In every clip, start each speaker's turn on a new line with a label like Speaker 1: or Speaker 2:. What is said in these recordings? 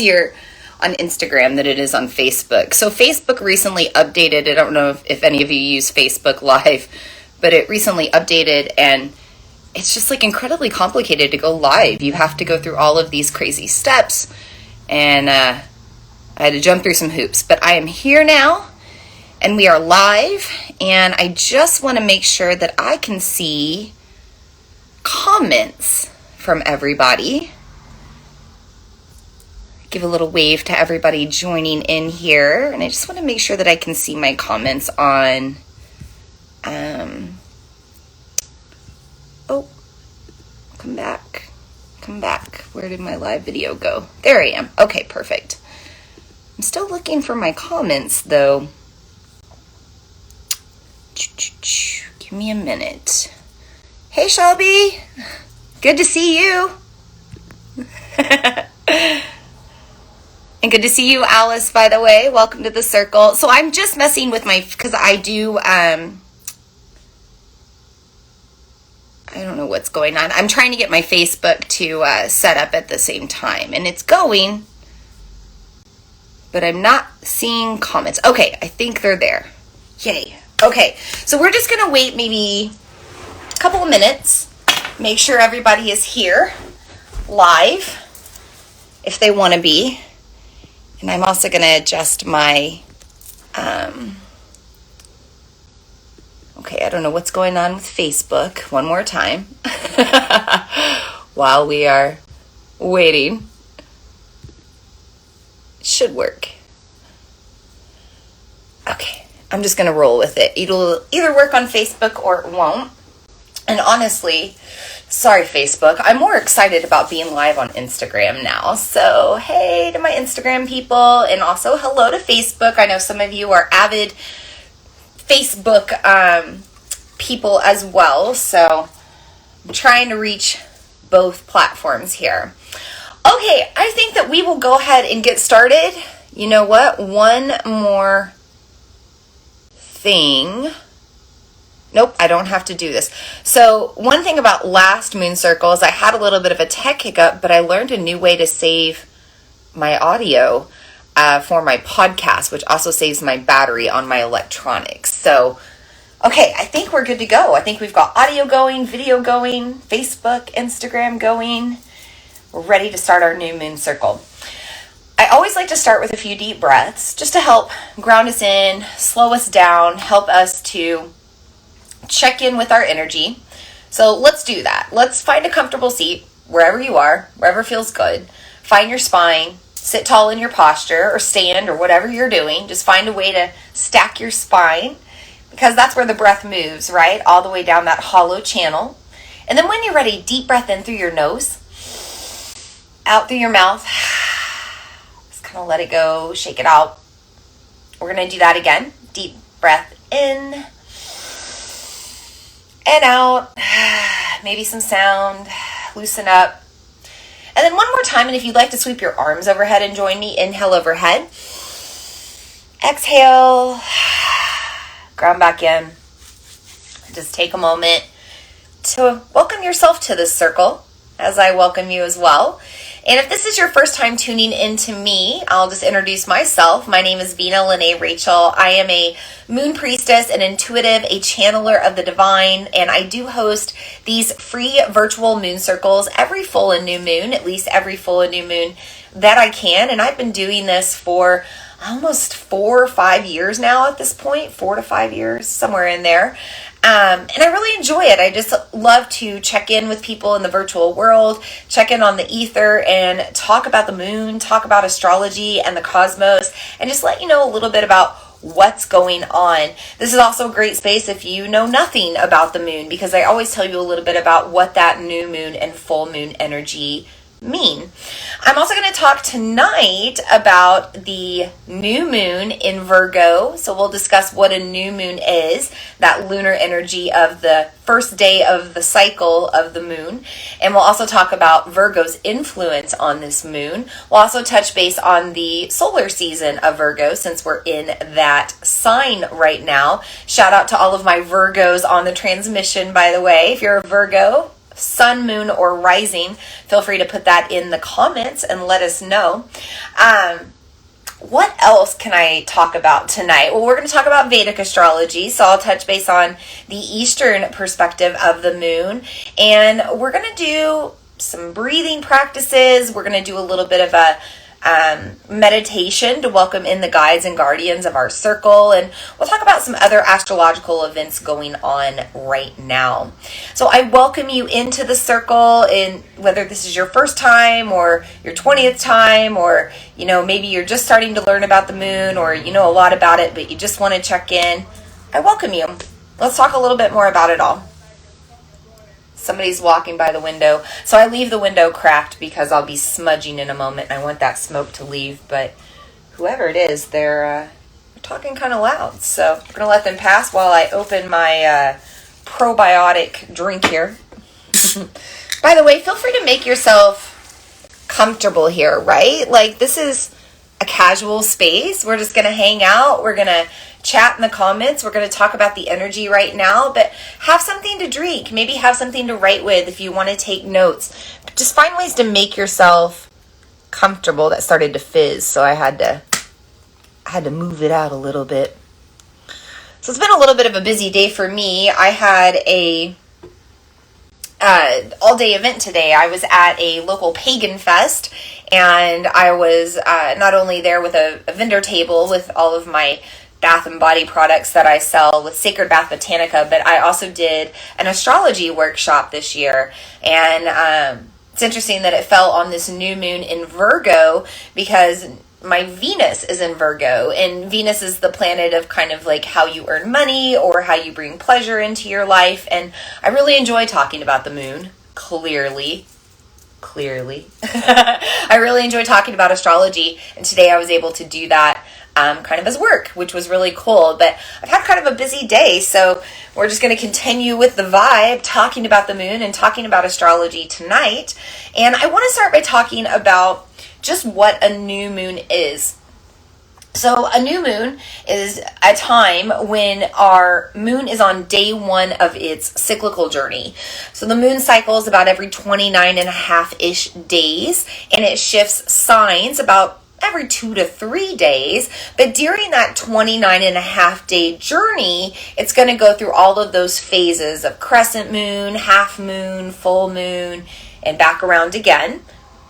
Speaker 1: easier on Instagram than it is on Facebook. So Facebook recently updated. I don't know if any of you use Facebook Live, but it recently updated, and it's just like incredibly complicated to go live. You have to go through all of these crazy steps, and I had to jump through some hoops. But I am here now, and we are live, and I just want to make sure that I can see comments from everybody. Give a little wave to everybody joining in here. And I just want to make sure that I can see my comments on, oh, come back. Where did my live video go? There I am. Okay, perfect. I'm still looking for my comments though. Give me a minute. Hey, Shelby. Good to see you. And good to see you, Alice, by the way. Welcome to the circle. So I'm just messing with because I do, I don't know what's going on. I'm trying to get my Facebook to set up at the same time. And it's going, but I'm not seeing comments. Okay, I think they're there. Yay. Okay, so we're just going to wait maybe a couple of minutes. Make sure everybody is here live if they want to be. And I'm also going to adjust my, okay, I don't know what's going on with Facebook. One more time while we are waiting. It should work. Okay, I'm just going to roll with it. It'll either work on Facebook or it won't. And honestly, sorry, Facebook, I'm more excited about being live on Instagram now. So, hey to my Instagram people, and also hello to Facebook. I know some of you are avid Facebook people as well. So, I'm trying to reach both platforms here. Okay, I think that we will go ahead and get started. You know what? One more thing. Nope, I don't have to do this. So one thing about last moon circle is I had a little bit of a tech hiccup, but I learned a new way to save my audio for my podcast, which also saves my battery on my electronics. So, okay, I think we're good to go. I think we've got audio going, video going, Facebook, Instagram going. We're ready to start our new moon circle. I always like to start with a few deep breaths just to help ground us in, slow us down, help us to check in with our energy. So let's do that. Let's find a comfortable seat wherever you are, wherever feels good. Find your spine, sit tall in your posture or stand or whatever you're doing. Just find a way to stack your spine because that's where the breath moves, right? All the way down that hollow channel. And then when you're ready, deep breath in through your nose, out through your mouth. Just kind of let it go, shake it out. We're going to do that again. Deep breath in and out, maybe some sound, loosen up. And then one more time, and if you'd like to sweep your arms overhead and join me, inhale overhead. Exhale, ground back in. Just take a moment to welcome yourself to this circle as I welcome you as well. And if this is your first time tuning into me, I'll just introduce myself. My name is Vina Lene Rachel. I am a moon priestess, an intuitive, a channeler of the divine, and I do host these free virtual moon circles every full and new moon, at least every full and new moon that I can. And I've been doing this for almost 4 or 5 years now at this point, 4 to 5 years, somewhere in there. And I really enjoy it. I just love to check in with people in the virtual world, check in on the ether, and talk about the moon, talk about astrology and the cosmos, and just let you know a little bit about what's going on. This is also a great space if you know nothing about the moon, because I always tell you a little bit about what that new moon and full moon energy mean. I'm also going to talk tonight about the new moon in Virgo. So we'll discuss what a new moon is, that lunar energy of the first day of the cycle of the moon. And we'll also talk about Virgo's influence on this moon. We'll also touch base on the solar season of Virgo since we're in that sign right now. Shout out to all of my Virgos on the transmission, by the way. If you're a Virgo, sun, moon, or rising, feel free to put that in the comments and let us know. What else can I talk about tonight? Well, we're going to talk about Vedic astrology, so I'll touch base on the Eastern perspective of the moon, and we're going to do some breathing practices. We're going to do a little bit of a meditation to welcome in the guides and guardians of our circle, and we'll talk about some other astrological events going on right now. So I welcome you into the circle, in whether this is your first time or your 20th time, or maybe you're just starting to learn about the moon, or you know a lot about it but you just want to check in. I welcome you. Let's talk a little bit more about it all. Somebody's walking by the window. So I leave the window cracked because I'll be smudging in a moment. I want that smoke to leave, but whoever it is, they're talking kind of loud. So I'm going to let them pass while I open my probiotic drink here. By the way, feel free to make yourself comfortable here, right? Like, this is a casual space. We're just going to hang out. We're going to chat in the comments. We're going to talk about the energy right now, but have something to drink. Maybe have something to write with if you want to take notes. Just find ways to make yourself comfortable. That started to fizz, so I had to move it out a little bit. So it's been a little bit of a busy day for me. I had a all-day event today. I was at a local pagan fest, and I was not only there with a vendor table with all of my bath and body products that I sell with Sacred Bath Botanica, but I also did an astrology workshop this year. And it's interesting that it fell on this new moon in Virgo because my Venus is in Virgo, and Venus is the planet of kind of like how you earn money or how you bring pleasure into your life. And I really enjoy talking about the moon, clearly. I really enjoy talking about astrology, and today I was able to do that kind of as work, which was really cool. But I've had kind of a busy day, so we're just going to continue with the vibe, talking about the moon and talking about astrology tonight. And I want to start by talking about just what a new moon is. So a new moon is a time when our moon is on day one of its cyclical journey. So the moon cycles about every 29 and a half-ish days, and it shifts signs about every 2 to 3 days. But during that 29 and a half day journey, it's going to go through all of those phases of crescent moon, half moon, full moon, and back around again.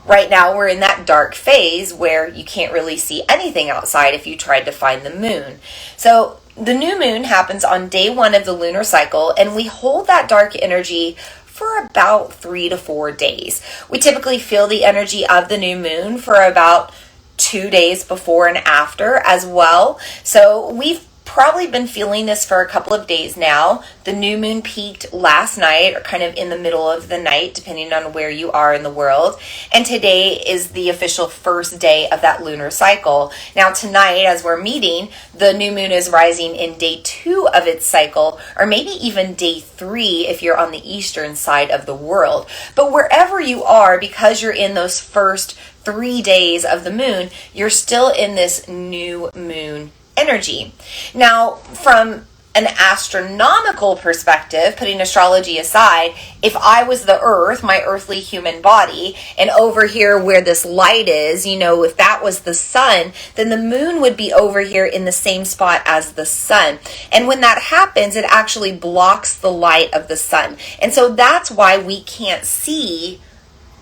Speaker 1: Right now, we're in that dark phase where you can't really see anything outside if you tried to find the moon. So the new moon happens on day one of the lunar cycle, and we hold that dark energy for about 3 to 4 days. We typically feel the energy of the new moon for about 2 days before and after as well. So we've probably been feeling this for a couple of days now. The new moon peaked last night, or kind of in the middle of the night, depending on where you are in the world. And today is the official first day of that lunar cycle. Now tonight, as we're meeting, the new moon is rising in day 2 of its cycle, or maybe even day 3 if you're on the eastern side of the world. But wherever you are, because you're in those first 3 days of the moon, you're still in this new moon energy. Now, from an astronomical perspective, putting astrology aside, if I was the earth, my earthly human body, and over here where this light is, if that was the sun, then the moon would be over here in the same spot as the sun. And when that happens, it actually blocks the light of the sun. And so that's why we can't see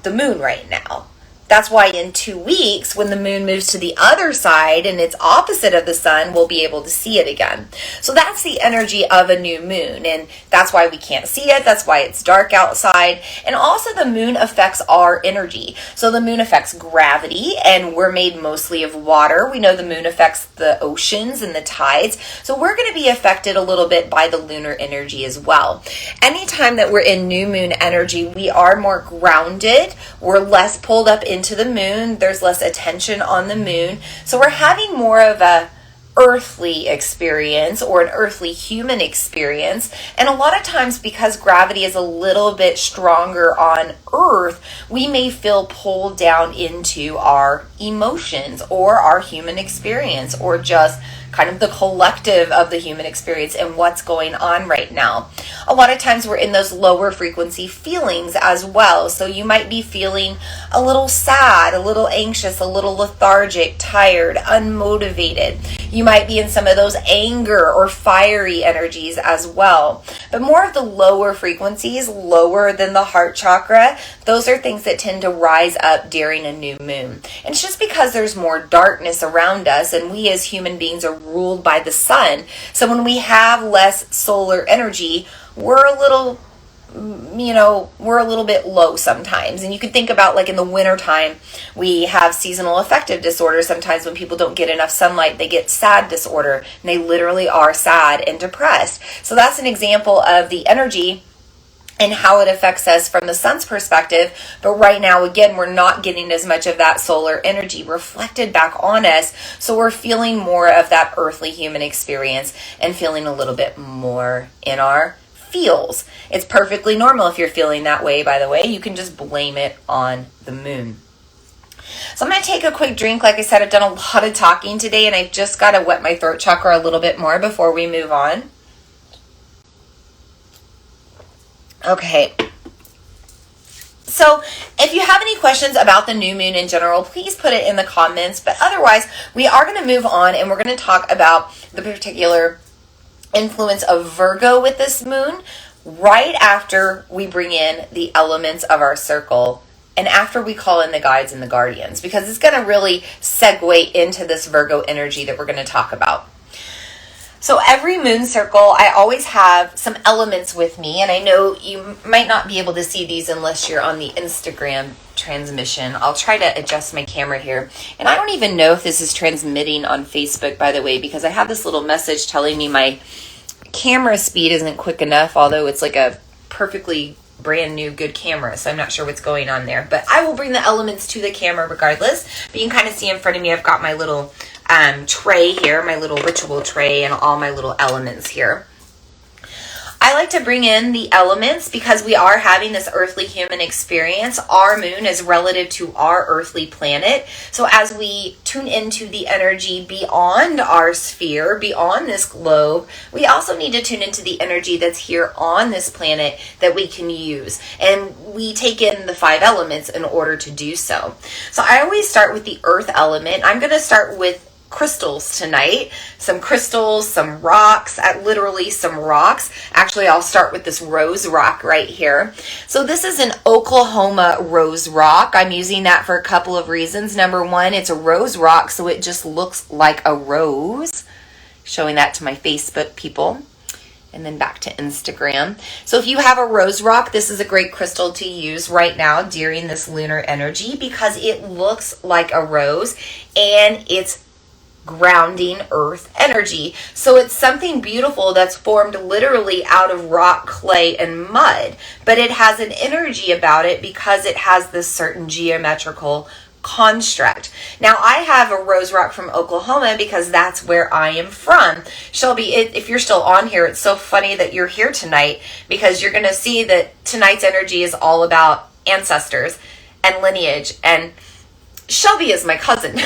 Speaker 1: the moon right now. That's why in 2 weeks, when the moon moves to the other side and it's opposite of the sun, we'll be able to see it again. So that's the energy of a new moon, and that's why we can't see it. That's why it's dark outside. And also the moon affects our energy. So the moon affects gravity, and we're made mostly of water. We know the moon affects the oceans and the tides. So we're going to be affected a little bit by the lunar energy as well. Anytime that we're in new moon energy, we are more grounded. We're less pulled up into the moon. There's less attention on the moon. So we're having more of a earthly experience, or an earthly human experience. And a lot of times, because gravity is a little bit stronger on Earth, we may feel pulled down into our emotions or our human experience, or just kind of the collective of the human experience and what's going on right now. A lot of times we're in those lower frequency feelings as well. So you might be feeling a little sad, a little anxious, a little lethargic, tired, unmotivated. You might be in some of those anger or fiery energies as well. But more of the lower frequencies, lower than the heart chakra, those are things that tend to rise up during a new moon. And it's just because there's more darkness around us, and we as human beings are ruled by the sun. So when we have less solar energy, we're a little bit low sometimes. And you can think about, like, in the wintertime, we have seasonal affective disorder. Sometimes when people don't get enough sunlight, they get sad disorder, and they literally are sad and depressed. So that's an example of the energy and how it affects us from the sun's perspective. But right now, again, we're not getting as much of that solar energy reflected back on us. So we're feeling more of that earthly human experience and feeling a little bit more in our feels. It's perfectly normal if you're feeling that way, by the way. You can just blame it on the moon. So I'm going to take a quick drink. Like I said, I've done a lot of talking today, and I've just got to wet my throat chakra a little bit more before we move on. Okay. So if you have any questions about the new moon in general, please put it in the comments. But otherwise, we are going to move on, and we're going to talk about the particular influence of Virgo with this moon right after we bring in the elements of our circle and after we call in the guides and the guardians, because it's going to really segue into this Virgo energy that we're going to talk about. So every moon circle, I always have some elements with me, and I know you might not be able to see these unless you're on the Instagram transmission. I'll try to adjust my camera here. And I don't even know if this is transmitting on Facebook, by the way, because I have this little message telling me my camera speed isn't quick enough, although it's like a perfectly brand new good camera, so I'm not sure what's going on there. But I will bring the elements to the camera regardless. But you can kind of see in front of me, I've got my little tray here, my little ritual tray, and all my little elements here. I like to bring in the elements because we are having this earthly human experience. Our moon is relative to our earthly planet. So as we tune into the energy beyond our sphere, beyond this globe, we also need to tune into the energy that's here on this planet that we can use. And we take in the 5 elements in order to do so. So I always start with the earth element. I'm going to start with crystals tonight. Some crystals, some rocks, literally some rocks. Actually, I'll start with this rose rock right here. So this is an Oklahoma rose rock. I'm using that for a couple of reasons. Number one, it's a rose rock, so it just looks like a rose. Showing that to my Facebook people. And then back to Instagram. So if you have a rose rock, this is a great crystal to use right now during this lunar energy because it looks like a rose and it's grounding earth energy. So it's something beautiful that's formed literally out of rock, clay, and mud, but it has an energy about it because it has this certain geometrical construct. Now, I have a rose rock from Oklahoma because that's where I am from. Shelby, if you're still on here, it's so funny that you're here tonight because you're going to see that tonight's energy is all about ancestors and lineage, and Shelby is my cousin.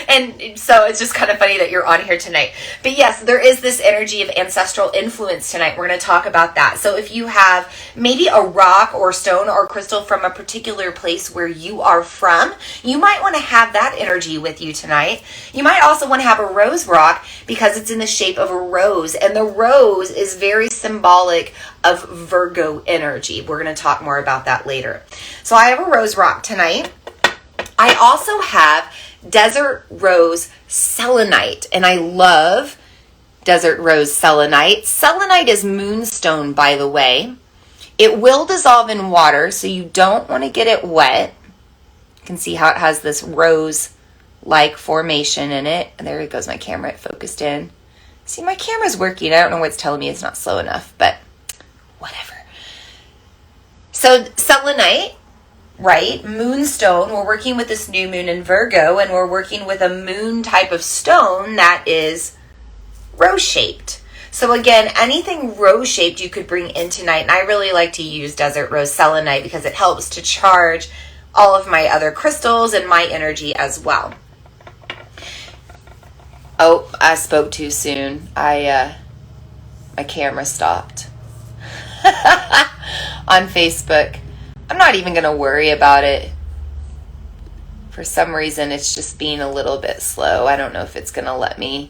Speaker 1: And so it's just kind of funny that you're on here tonight. But yes, there is this energy of ancestral influence tonight. We're going to talk about that. So if you have maybe a rock or stone or crystal from a particular place where you are from, you might want to have that energy with you tonight. You might also want to have a rose rock because it's in the shape of a rose. And the rose is very symbolic of Virgo energy. We're going to talk more about that later. So I have a rose rock tonight. I also have desert rose selenite, and I love desert rose selenite. Selenite is moonstone, by the way. It will dissolve in water, so you don't want to get it wet. You can see how it has this rose-like formation in it. And there it goes, my camera, it focused in. See, my camera's working. I don't know what's telling me it's not slow enough, but whatever. So selenite, right? Moonstone. We're working with this new moon in Virgo, and we're working with a moon type of stone that is rose-shaped. So again, anything rose-shaped you could bring in tonight. And I really like to use desert rose selenite because it helps to charge all of my other crystals and my energy as well. Oh, I spoke too soon. My camera stopped on Facebook. I'm not even going to worry about it. For some reason, it's just being a little bit slow. I don't know if it's going to let me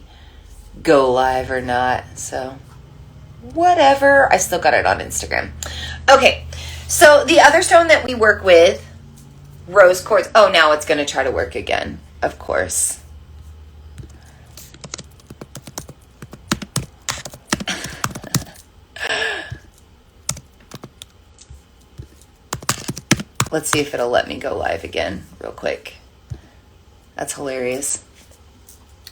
Speaker 1: go live or not. So, whatever. I still got it on Instagram. Okay, so the other stone that we work with, rose quartz. Oh, now it's going to try to work again, of course. Let's see if it'll let me go live again real quick. That's hilarious.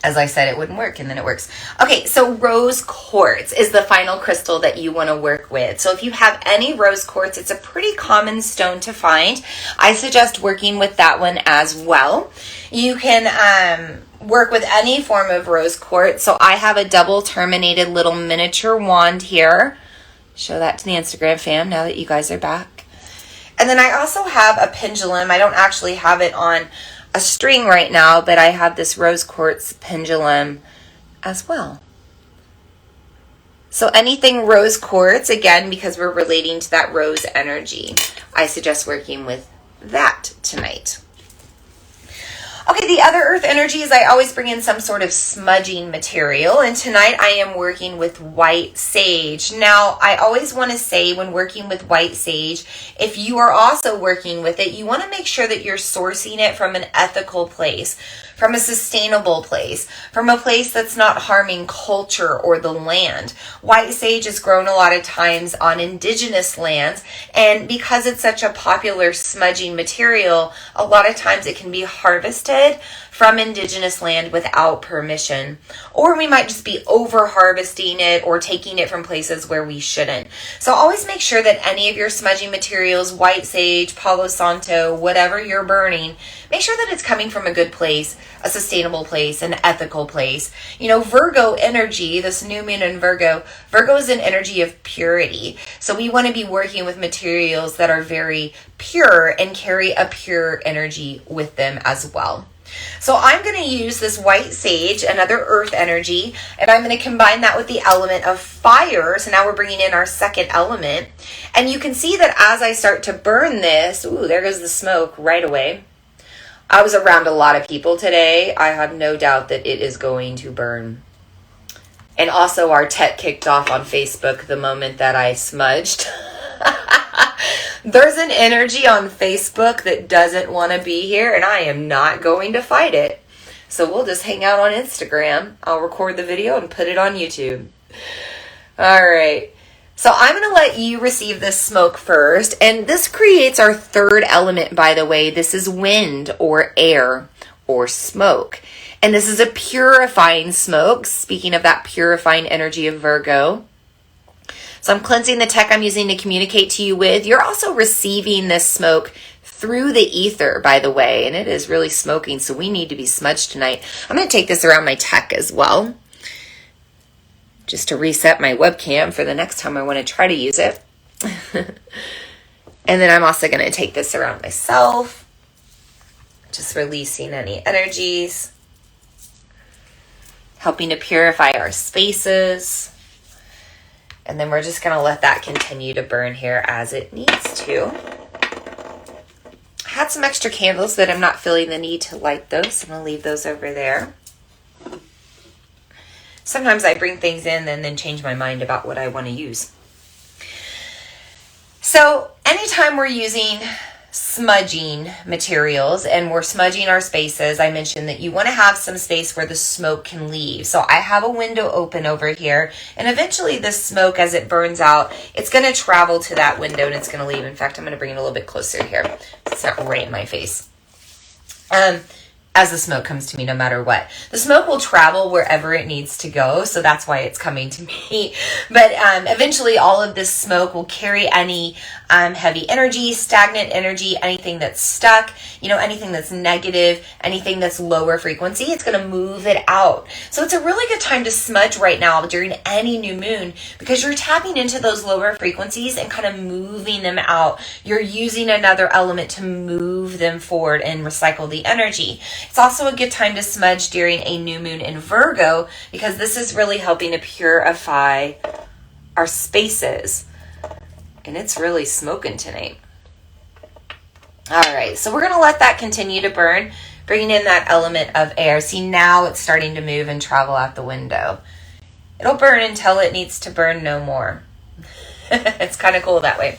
Speaker 1: As I said, it wouldn't work, and then it works. Okay, so rose quartz is the final crystal that you want to work with. So if you have any rose quartz, it's a pretty common stone to find. I suggest working with that one as well. You can work with any form of rose quartz. So I have a double terminated little miniature wand here. Show that to the Instagram fam now that you guys are back. And then I also have a pendulum. I don't actually have it on a string right now, but I have this rose quartz pendulum as well. So anything rose quartz, again, because we're relating to that rose energy, I suggest working with that tonight. Okay, the other earth energies, I always bring in some sort of smudging material, and tonight I am working with white sage. Now, I always want to say when working with white sage, if you are also working with it, you want to make sure that you're sourcing it from an ethical place, from a sustainable place, from a place that's not harming culture or the land. White sage is grown a lot of times on indigenous lands, and because it's such a popular smudging material, a lot of times it can be harvested from indigenous land without permission. Or we might just be over harvesting it or taking it from places where we shouldn't. So always make sure that any of your smudging materials, white sage, Palo Santo, whatever you're burning, make sure that it's coming from a good place, a sustainable place, an ethical place. You know, Virgo energy, this new moon in Virgo is an energy of purity. So we want to be working with materials that are very pure and carry a pure energy with them as well. So I'm going to use this white sage, another earth energy, and I'm going to combine that with the element of fire. So now we're bringing in our second element. And you can see that as I start to burn this, ooh, there goes the smoke right away. I was around a lot of people today. I have no doubt that it is going to burn. And also our tech kicked off on Facebook the moment that I smudged. There's an energy on Facebook that doesn't want to be here, and I am not going to fight it. So we'll just hang out on Instagram. I'll record the video and put it on YouTube. All right. So I'm going to let you receive this smoke first. And this creates our third element, by the way. This is wind or air or smoke. And this is a purifying smoke. Speaking of that purifying energy of Virgo. So I'm cleansing the tech I'm using to communicate to you with. You're also receiving this smoke through the ether, by the way, and it is really smoking, so we need to be smudged tonight. I'm going to take this around my tech as well, just to reset my webcam for the next time I want to try to use it. And then I'm also going to take this around myself, just releasing any energies, helping to purify our spaces. And then we're just going to let that continue to burn here as it needs to. I had some extra candles that I'm not feeling the need to light those. So I'm going to leave those over there. Sometimes I bring things in and then change my mind about what I want to use. So anytime we're using smudging materials and we're smudging our spaces, I mentioned that you want to have some space where the smoke can leave. So I have a window open over here, and eventually this smoke, as it burns out, it's going to travel to that window and it's going to leave. In fact, I'm going to bring it a little bit closer here. It's not right in my face. As the smoke comes to me, no matter what. The smoke will travel wherever it needs to go, so that's why it's coming to me. But eventually all of this smoke will carry any heavy energy, stagnant energy, anything that's stuck, anything that's negative, anything that's lower frequency, it's going to move it out. So it's a really good time to smudge right now during any new moon, because you're tapping into those lower frequencies and kind of moving them out. You're using another element to move move them forward and recycle the energy. It's also a good time to smudge during a new moon in Virgo, because this is really helping to purify our spaces. And it's really smoking tonight. All right, so we're going to let that continue to burn, bringing in that element of air. See, now it's starting to move and travel out the window. It'll burn until it needs to burn no more. It's kind of cool that way.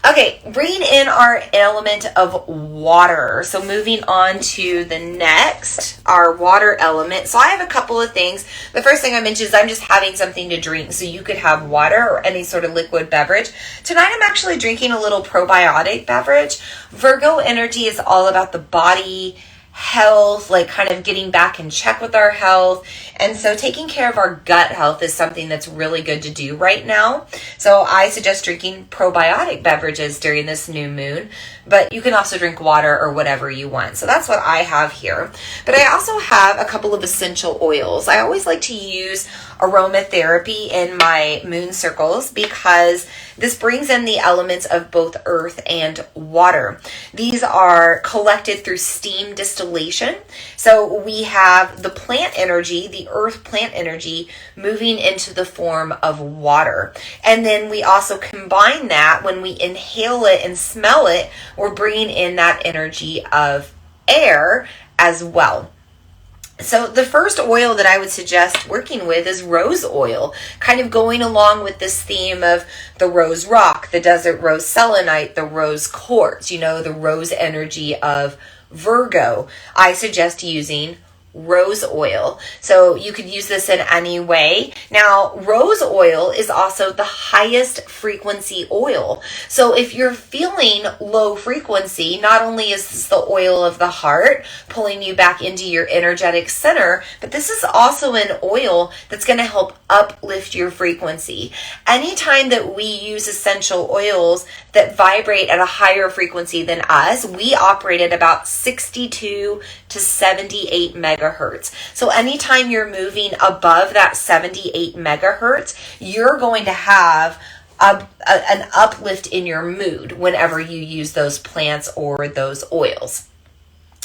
Speaker 1: Okay, bringing in our element of water. So moving on to the next, our water element. So I have a couple of things. The first thing I mentioned is I'm just having something to drink. So you could have water or any sort of liquid beverage. Tonight I'm actually drinking a little probiotic beverage. Virgo energy is all about the body, health, like kind of getting back in check with our health. And so taking care of our gut health is something that's really good to do right now. So I suggest drinking probiotic beverages during this new moon, but you can also drink water or whatever you want. So that's what I have here. But I also have a couple of essential oils. I always like to use aromatherapy in my moon circles because this brings in the elements of both earth and water. These are collected through steam distillation. So we have the plant energy, the earth plant energy, moving into the form of water. And then we also combine that when we inhale it and smell it, we're bringing in that energy of air as well. So the first oil that I would suggest working with is rose oil, kind of going along with this theme of the rose rock, the desert rose selenite, the rose quartz, the rose energy of Virgo. I suggest using rose oil. So you could use this in any way. Now, rose oil is also the highest frequency oil. So if you're feeling low frequency, not only is this the oil of the heart, pulling you back into your energetic center, but this is also an oil that's going to help uplift your frequency. Anytime that we use essential oils that vibrate at a higher frequency than us, we operate at about 62 to 78 megahertz. So anytime you're moving above that 78 megahertz, you're going to have an uplift in your mood whenever you use those plants or those oils.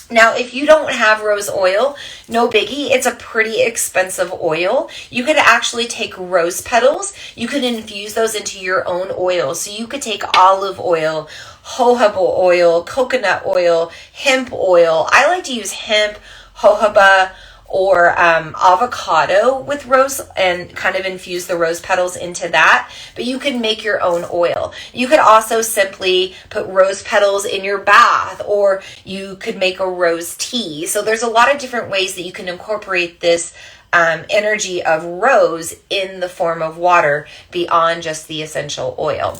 Speaker 1: Now, if you don't have rose oil, no biggie. It's a pretty expensive oil. You could actually take rose petals. You could infuse those into your own oil. So you could take olive oil, jojoba oil, coconut oil, hemp oil. I like to use hemp, jojoba, or avocado with rose and kind of infuse the rose petals into that. But you can make your own oil. You could also simply put rose petals in your bath, or you could make a rose tea. So there's a lot of different ways that you can incorporate this energy of rose in the form of water beyond just the essential oil.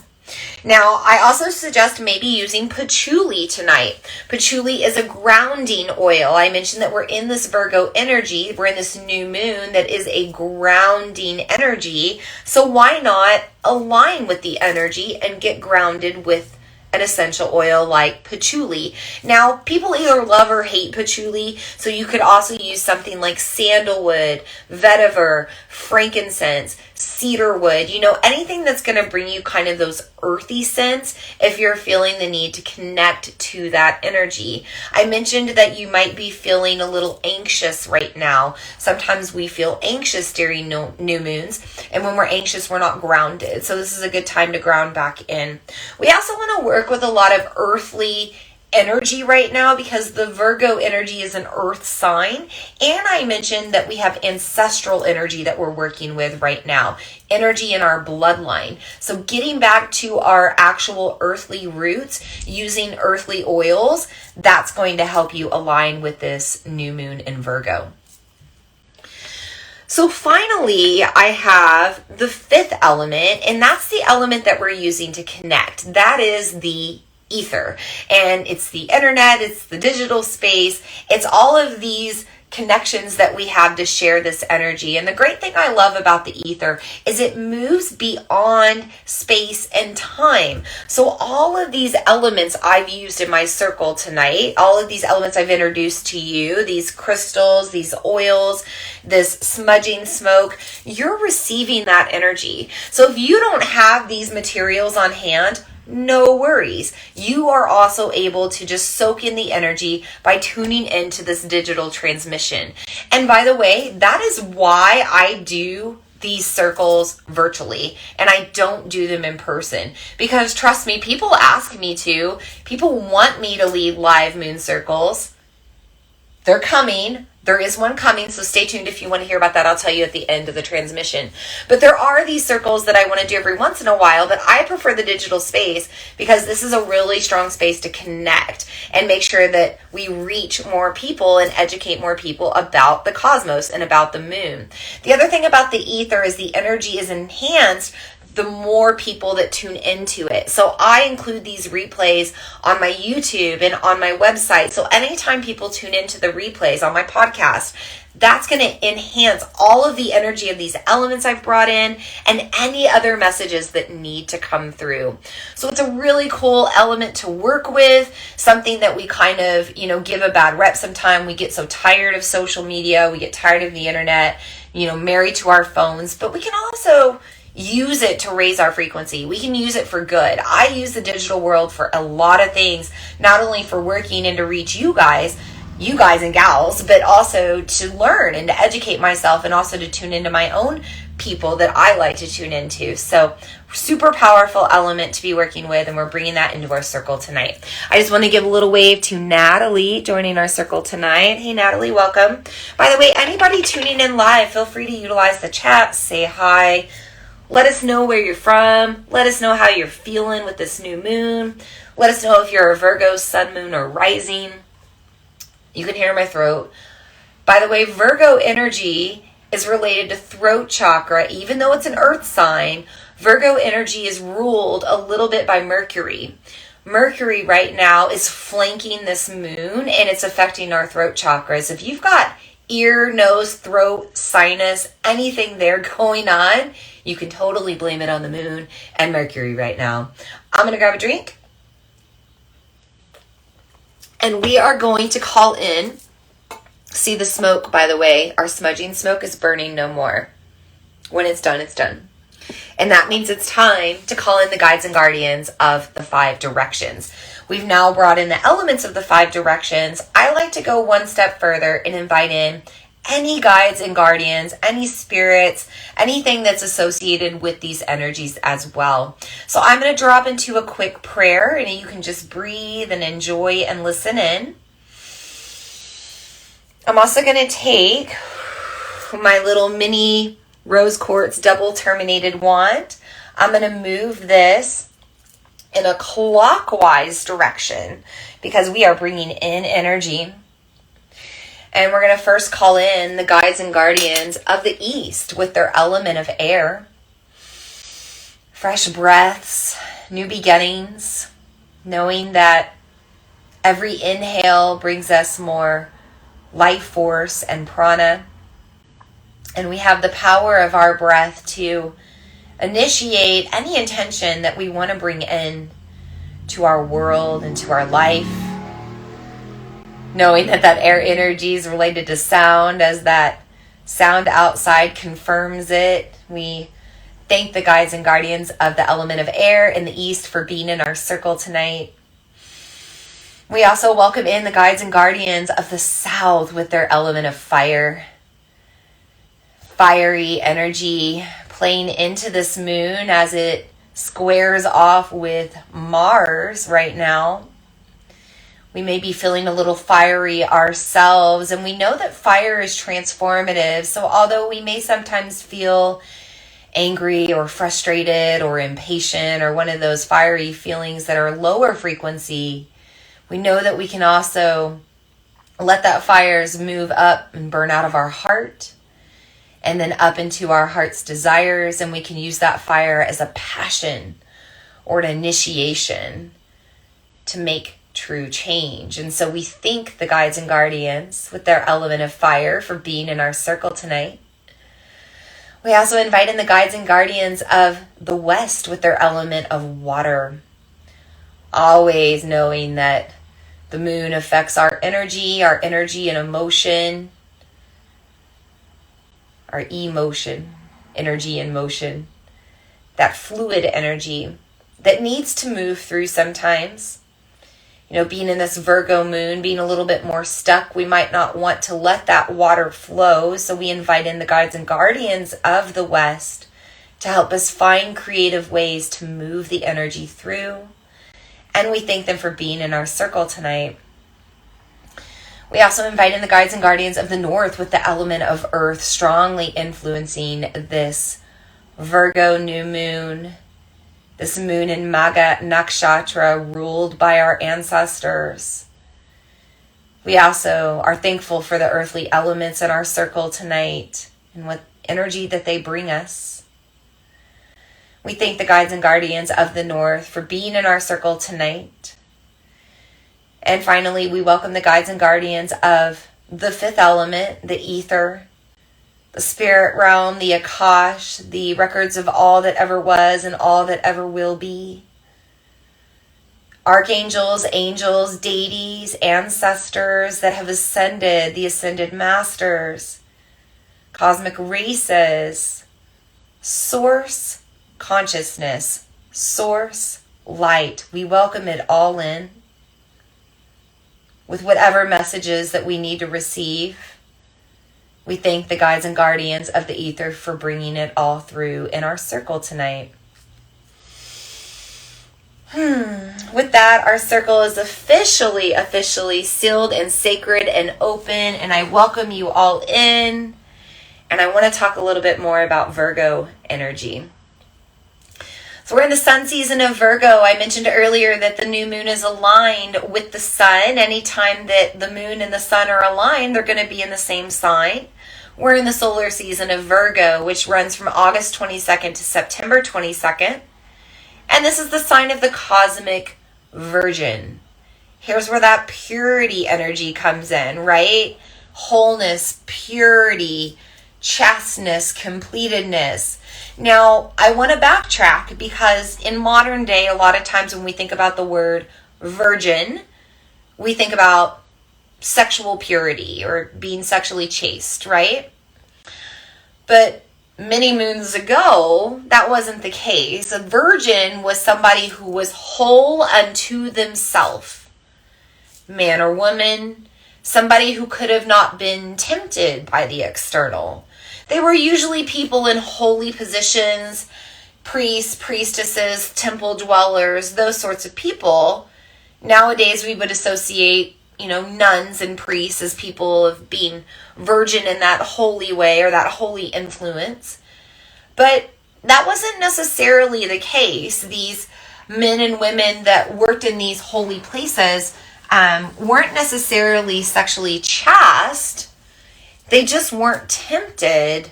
Speaker 1: Now, I also suggest maybe using patchouli tonight. Patchouli is a grounding oil. I mentioned that we're in this Virgo energy. We're in this new moon that is a grounding energy. So why not align with the energy and get grounded with an essential oil like patchouli? Now, people either love or hate patchouli, so you could also use something like sandalwood, vetiver, frankincense, cedarwood, anything that's going to bring you kind of those earthy scents if you're feeling the need to connect to that energy. I mentioned that you might be feeling a little anxious right now. Sometimes we feel anxious during new moons, and when we're anxious, we're not grounded. So this is a good time to ground back in. We also want to work with a lot of earthly energy right now because the Virgo energy is an earth sign. And I mentioned that we have ancestral energy that we're working with right now, energy in our bloodline. So getting back to our actual earthly roots using earthly oils, that's going to help you align with this new moon in Virgo. So finally, I have the fifth element, and that's the element that we're using to connect. That is the ether. And it's the internet, it's the digital space, it's all of these connections that we have to share this energy. And the great thing I love about the ether is it moves beyond space and time. So all of these elements I've used in my circle tonight, all of these elements I've introduced to you, these crystals, these oils, this smudging smoke, you're receiving that energy. So if you don't have these materials on hand, no worries. You are also able to just soak in the energy by tuning into this digital transmission. And by the way, that is why I do these circles virtually and I don't do them in person, because trust me, people ask me to. People want me to lead live moon circles. They're coming. There is one coming, so stay tuned if you want to hear about that. I'll tell you at the end of the transmission. But there are these circles that I want to do every once in a while, but I prefer the digital space because this is a really strong space to connect and make sure that we reach more people and educate more people about the cosmos and about the moon. The other thing about the ether is the energy is enhanced the more people that tune into it. So I include these replays on my YouTube and on my website. So anytime people tune into the replays on my podcast, that's going to enhance all of the energy of these elements I've brought in and any other messages that need to come through. So it's a really cool element to work with, something that we kind of, give a bad rep sometimes. We get so tired of social media, we get tired of the internet, married to our phones, but we can also use it to raise our frequency. We can use it for good. I use the digital world for a lot of things, not only for working and to reach you guys and gals, but also to learn and to educate myself and also to tune into my own people that I like to tune into. So super powerful element to be working with, and we're bringing that into our circle tonight. I just want to give a little wave to Natalie joining our circle tonight. Hey Natalie, welcome. By the way, anybody tuning in live, feel free to utilize the chat, say hi. Let us know where you're from. Let us know how you're feeling with this new moon. Let us know if you're a Virgo, sun, moon, or rising. You can hear my throat. By the way, Virgo energy is related to throat chakra. Even though it's an earth sign, Virgo energy is ruled a little bit by Mercury. Mercury right now is flanking this moon and it's affecting our throat chakras. If you've got ear, nose, throat, sinus, anything there going on, you can totally blame it on the moon and Mercury right now. I'm going to grab a drink. And we are going to call in. See the smoke, by the way. Our smudging smoke is burning no more. When it's done, it's done. And that means it's time to call in the guides and guardians of the 5 directions. We've now brought in the elements of the 5 directions. I like to go one step further and invite in any guides and guardians, any spirits, anything that's associated with these energies as well. So I'm going to drop into a quick prayer and you can just breathe and enjoy and listen in. I'm also going to take my little mini rose quartz double terminated wand. I'm going to move this in a clockwise direction because we are bringing in energy. And we're going to first call in the guides and guardians of the East with their element of air. Fresh breaths, new beginnings, knowing that every inhale brings us more life force and prana. And we have the power of our breath to initiate any intention that we want to bring in to our world and to our life. Knowing that air energy is related to sound, as that sound outside confirms it. We thank the guides and guardians of the element of air in the East for being in our circle tonight. We also welcome in the guides and guardians of the South with their element of fire. Fiery energy playing into this moon as it squares off with Mars right now. We may be feeling a little fiery ourselves, and we know that fire is transformative. So although we may sometimes feel angry or frustrated or impatient or one of those fiery feelings that are lower frequency, we know that we can also let that fires move up and burn out of our heart and then up into our heart's desires, and we can use that fire as a passion or an initiation to make true change. And so we thank the guides and guardians with their element of fire for being in our circle tonight. We also invite in the guides and guardians of the West with their element of water. Always knowing that the moon affects our energy and emotion, our emotion, energy and motion, that fluid energy. that needs to move through sometimes. Being in this Virgo moon, being a little bit more stuck, we might not want to let that water flow. So we invite in the guides and guardians of the West to help us find creative ways to move the energy through. And we thank them for being in our circle tonight. We also invite in the guides and guardians of the North with the element of Earth strongly influencing this Virgo new moon. This moon in Magha Nakshatra, ruled by our ancestors. We also are thankful for the earthly elements in our circle tonight and what energy that they bring us. We thank the guides and guardians of the North for being in our circle tonight. And finally, we welcome the guides and guardians of the fifth element, the ether, the spirit realm, the Akash, the records of all that ever was and all that ever will be. Archangels, angels, deities, ancestors that have ascended, the ascended masters, cosmic races, source consciousness, source light. We welcome it all in with whatever messages that we need to receive. We thank the guides and guardians of the ether for bringing it all through in our circle tonight. With that, our circle is officially sealed and sacred and open, and I welcome you all in. And I want to talk a little bit more about Virgo energy. So we're in the sun season of Virgo. I mentioned earlier that the new moon is aligned with the sun. Anytime that the moon and the sun are aligned, they're going to be in the same sign. We're in the solar season of Virgo, which runs from August 22nd to September 22nd. And this is the sign of the cosmic Virgin. Here's where that purity energy comes in, right? Wholeness, purity, chasteness, completedness. Now, I want to backtrack because in modern day, a lot of times when we think about the word virgin, we think about sexual purity or being sexually chaste, right? But many moons ago, that wasn't the case. A virgin was somebody who was whole unto themselves, man or woman, somebody who could have not been tempted by the external. They were usually people in holy positions, priests, priestesses, temple dwellers, those sorts of people. Nowadays, we would associate, nuns and priests as people of being virgin in that holy way or that holy influence. But that wasn't necessarily the case. These men and women that worked in these holy places weren't necessarily sexually chaste. They just weren't tempted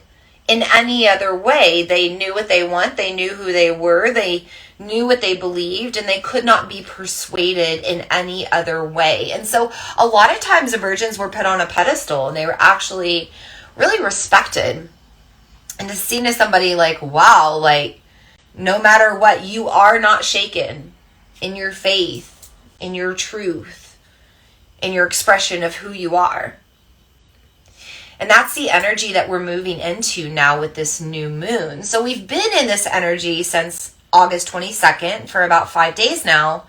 Speaker 1: in any other way. They knew what they want. They knew who they were. They knew what they believed, and they could not be persuaded in any other way. And so a lot of times the virgins were put on a pedestal, and they were actually really respected. And to see as somebody like, wow, like no matter what, you are not shaken in your faith, in your truth, in your expression of who you are. And that's the energy that we're moving into now with this new moon. So we've been in this energy since August 22nd for about 5 days now.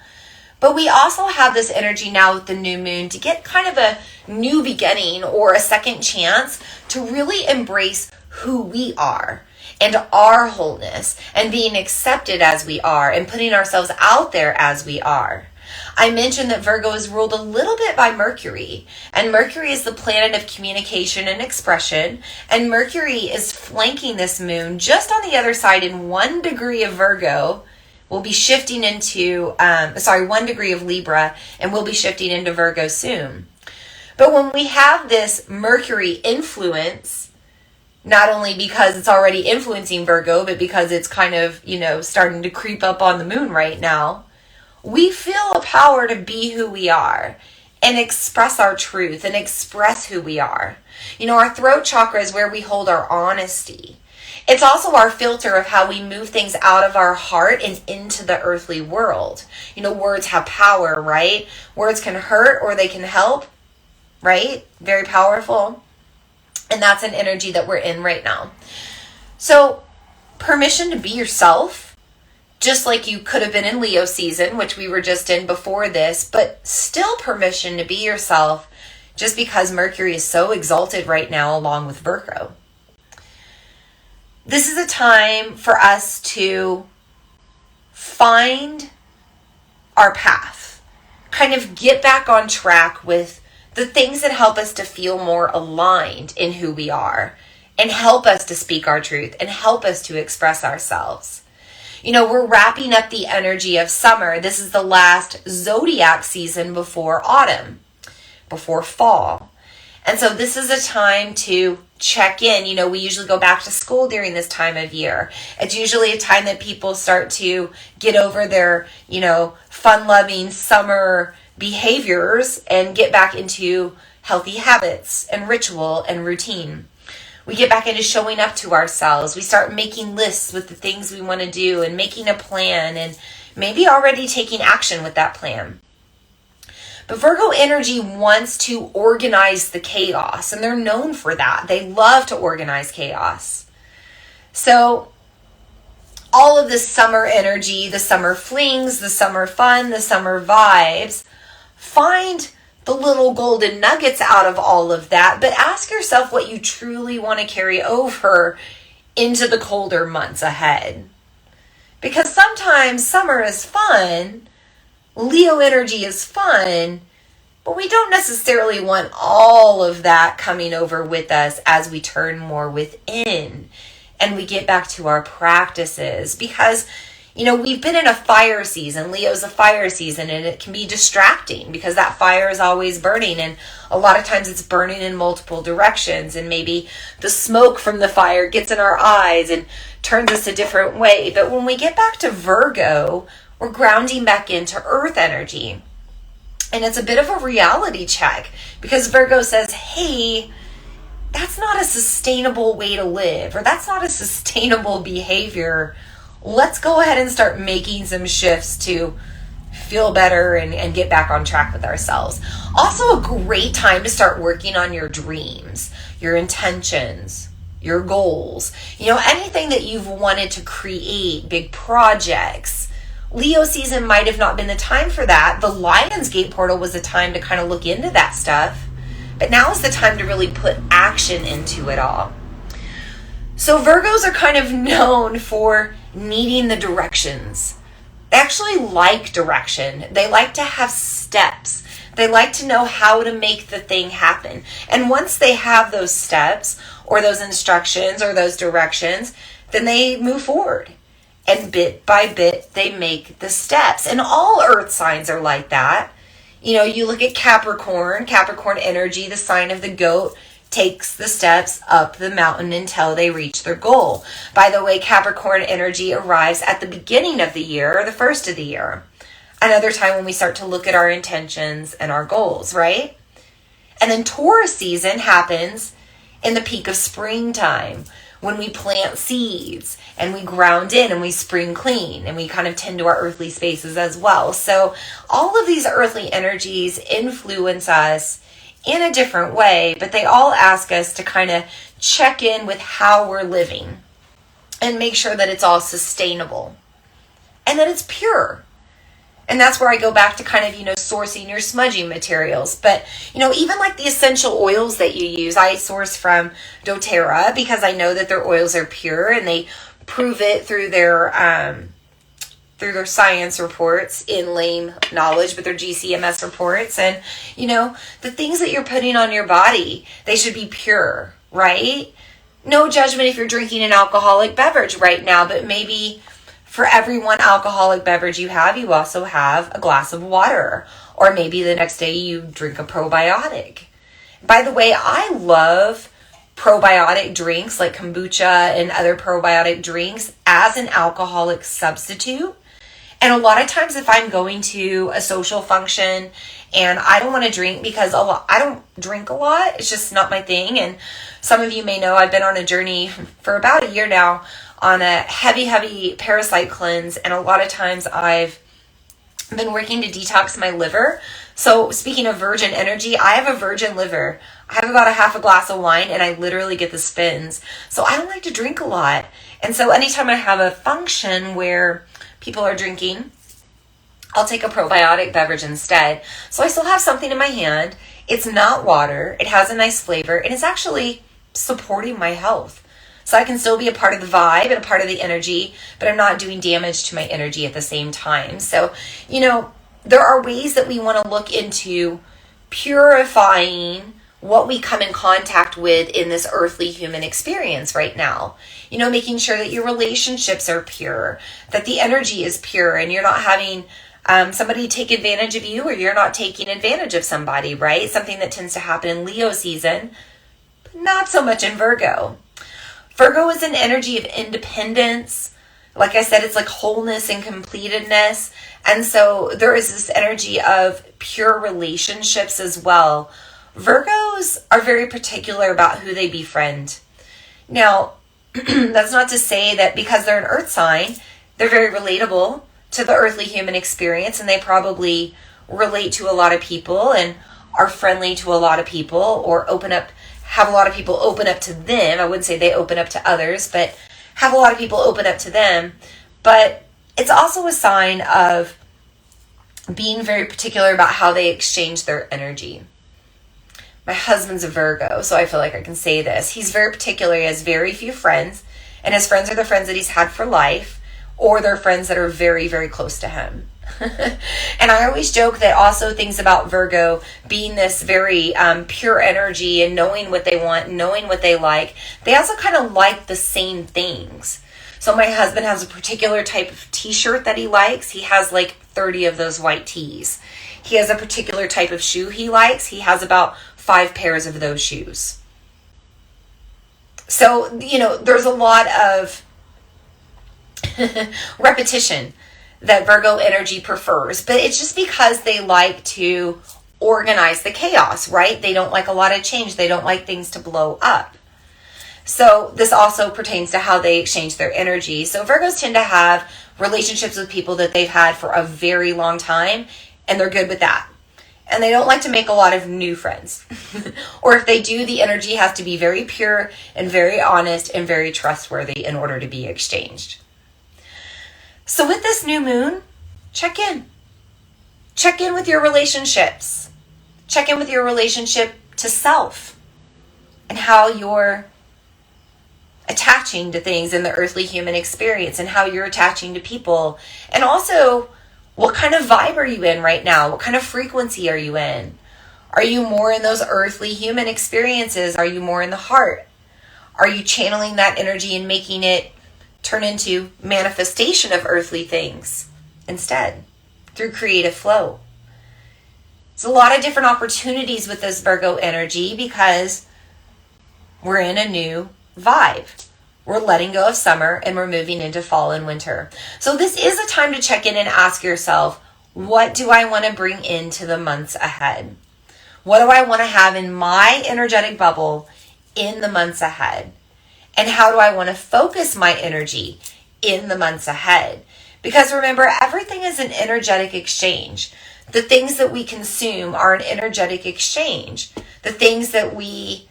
Speaker 1: But we also have this energy now with the new moon to get kind of a new beginning or a second chance to really embrace who we are and our wholeness and being accepted as we are and putting ourselves out there as we are. I mentioned that Virgo is ruled a little bit by Mercury, and Mercury is the planet of communication and expression, and Mercury is flanking this moon just on the other side in 1 degree of Virgo. We'll be shifting into, 1 degree of Libra, and we'll be shifting into Virgo soon. But when we have this Mercury influence, not only because it's already influencing Virgo, but because it's kind of, starting to creep up on the moon right now, we feel a power to be who we are and express our truth and express who we are. Our throat chakra is where we hold our honesty. It's also our filter of how we move things out of our heart and into the earthly world. Words have power, right? Words can hurt or they can help, right? Very powerful. And that's an energy that we're in right now. So, permission to be yourself just like you could have been in Leo season, which we were just in before this, but still permission to be yourself just because Mercury is so exalted right now along with Virgo. This is a time for us to find our path, kind of get back on track with the things that help us to feel more aligned in who we are and help us to speak our truth and help us to express ourselves. You know, we're wrapping up the energy of summer. This is the last zodiac season before autumn, before fall. And so this is a time to check in. You know, we usually go back to school during this time of year. It's usually a time that people start to get over their, you know, fun-loving summer behaviors and get back into healthy habits and ritual and routine. We get back into showing up to ourselves. We start making lists with the things we want to do and making a plan and maybe already taking action with that plan. But Virgo energy wants to organize the chaos, and they're known for that. They love to organize chaos. So all of this summer energy, the summer flings, the summer fun, the summer vibes, find the little golden nuggets out of all of that, but ask yourself what you truly want to carry over into the colder months ahead. Because sometimes summer is fun, Leo energy is fun, but we don't necessarily want all of that coming over with us as we turn more within and we get back to our practices. Because you know, we've been in a fire season. Leo's a fire season, and it can be distracting because that fire is always burning. And a lot of times it's burning in multiple directions. And maybe the smoke from the fire gets in our eyes and turns us a different way. But when we get back to Virgo, we're grounding back into earth energy. And it's a bit of a reality check because Virgo says, hey, that's not a sustainable way to live, or that's not a sustainable behavior. Let's go ahead and start making some shifts to feel better and get back on track with ourselves. Also a great time to start working on your dreams, your intentions, your goals. You know, anything that you've wanted to create, big projects. Leo season might have not been the time for that. The Lionsgate portal was a time to kind of look into that stuff. But now is the time to really put action into it all. So Virgos are kind of known for needing the directions. They actually like direction. They like to have steps. They like to know how to make the thing happen. And once they have those steps or those instructions or those directions, then they move forward. And bit by bit, they make the steps. And all earth signs are like that. You know, you look at Capricorn energy, the sign of the goat, takes the steps up the mountain until they reach their goal. By the way, Capricorn energy arrives at the beginning of the year or the first of the year. Another time when we start to look at our intentions and our goals, right? And then Taurus season happens in the peak of springtime when we plant seeds and we ground in and we spring clean and we kind of tend to our earthly spaces as well. So all of these earthly energies influence us in a different way, but they all ask us to kind of check in with how we're living and make sure that it's all sustainable and that it's pure. And that's where I go back to kind of, you know, sourcing your smudging materials. But, you know, even like the essential oils that you use, I source from doTERRA because I know that their oils are pure and they prove it through their science reports in lame knowledge, but their GCMS reports. And, you know, the things that you're putting on your body, they should be pure, right? No judgment if you're drinking an alcoholic beverage right now, but maybe for every one alcoholic beverage you have, you also have a glass of water. Or maybe the next day you drink a probiotic. By the way, I love probiotic drinks like kombucha and other probiotic drinks as an alcoholic substitute. And a lot of times if I'm going to a social function and I don't want to drink because I don't drink a lot, it's just not my thing. And some of you may know I've been on a journey for about a year now on a heavy parasite cleanse. And a lot of times I've been working to detox my liver. So speaking of virgin energy, I have a virgin liver. I have about a half a glass of wine and I literally get the spins. So I don't like to drink a lot. And so anytime I have a function where people are drinking, I'll take a probiotic beverage instead. So I still have something in my hand. It's not water. It has a nice flavor, and it's actually supporting my health. So I can still be a part of the vibe and a part of the energy, but I'm not doing damage to my energy at the same time. So, there are ways that we want to look into purifying what we come in contact with in this earthly human experience right now. Making sure that your relationships are pure, that the energy is pure, and you're not having somebody take advantage of you, or you're not taking advantage of somebody, right? Something that tends to happen in Leo season, but not so much in Virgo. Virgo is an energy of independence. Like I said, it's like wholeness and completedness. And so there is this energy of pure relationships as well. Virgos are very particular about who they befriend. Now, that's not to say that because they're an earth sign, they're very relatable to the earthly human experience, and they probably relate to a lot of people and are friendly to a lot of people, or have a lot of people open up to them. I wouldn't say they open up to others, but have a lot of people open up to them. But it's also a sign of being very particular about how they exchange their energy. My husband's a Virgo, so I feel like I can say this. He's very particular. He has very few friends, and his friends are the friends that he's had for life, or they're friends that are very, very close to him. And I always joke that also things about Virgo being this very pure energy and knowing what they want, knowing what they like, they also kind of like the same things. So my husband has a particular type of t-shirt that he likes. He has like 30 of those white tees. He has a particular type of shoe he likes. He has about 5 pairs of those shoes. So, there's a lot of repetition that Virgo energy prefers, but it's just because they like to organize the chaos, right? They don't like a lot of change. They don't like things to blow up. So this also pertains to how they exchange their energy. So Virgos tend to have relationships with people that they've had for a very long time, and they're good with that. And they don't like to make a lot of new friends. Or if they do, the energy has to be very pure and very honest and very trustworthy in order to be exchanged. So with this new moon, check in. Check in with your relationships. Check in with your relationship to self and how you're attaching to things in the earthly human experience, and how you're attaching to people. And also, what kind of vibe are you in right now? What kind of frequency are you in? Are you more in those earthly human experiences? Are you more in the heart? Are you channeling that energy and making it turn into manifestation of earthly things instead through creative flow? There's a lot of different opportunities with this Virgo energy because we're in a new vibe. We're letting go of summer and we're moving into fall and winter. So this is a time to check in and ask yourself, what do I want to bring into the months ahead? What do I want to have in my energetic bubble in the months ahead? And how do I want to focus my energy in the months ahead? Because remember, everything is an energetic exchange. The things that we consume are an energetic exchange. The things that we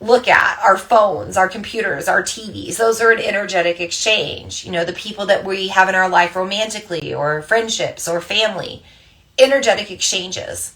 Speaker 1: look at, our phones, our computers, our TVs, those are an energetic exchange. The people that we have in our life romantically, or friendships or family, energetic exchanges.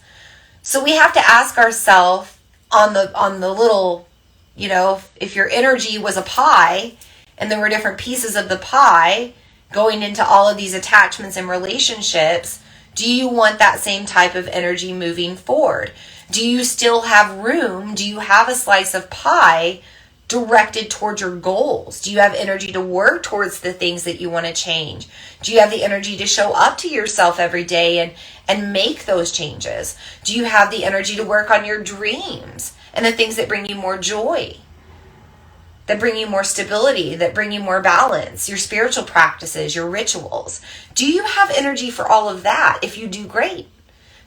Speaker 1: So we have to ask ourselves on the little, if your energy was a pie and there were different pieces of the pie going into all of these attachments and relationships, do you want that same type of energy moving forward? Do you still have room? Do you have a slice of pie directed towards your goals? Do you have energy to work towards the things that you want to change? Do you have the energy to show up to yourself every day and make those changes? Do you have the energy to work on your dreams and the things that bring you more joy, that bring you more stability, that bring you more balance, your spiritual practices, your rituals? Do you have energy for all of that? If you do, great.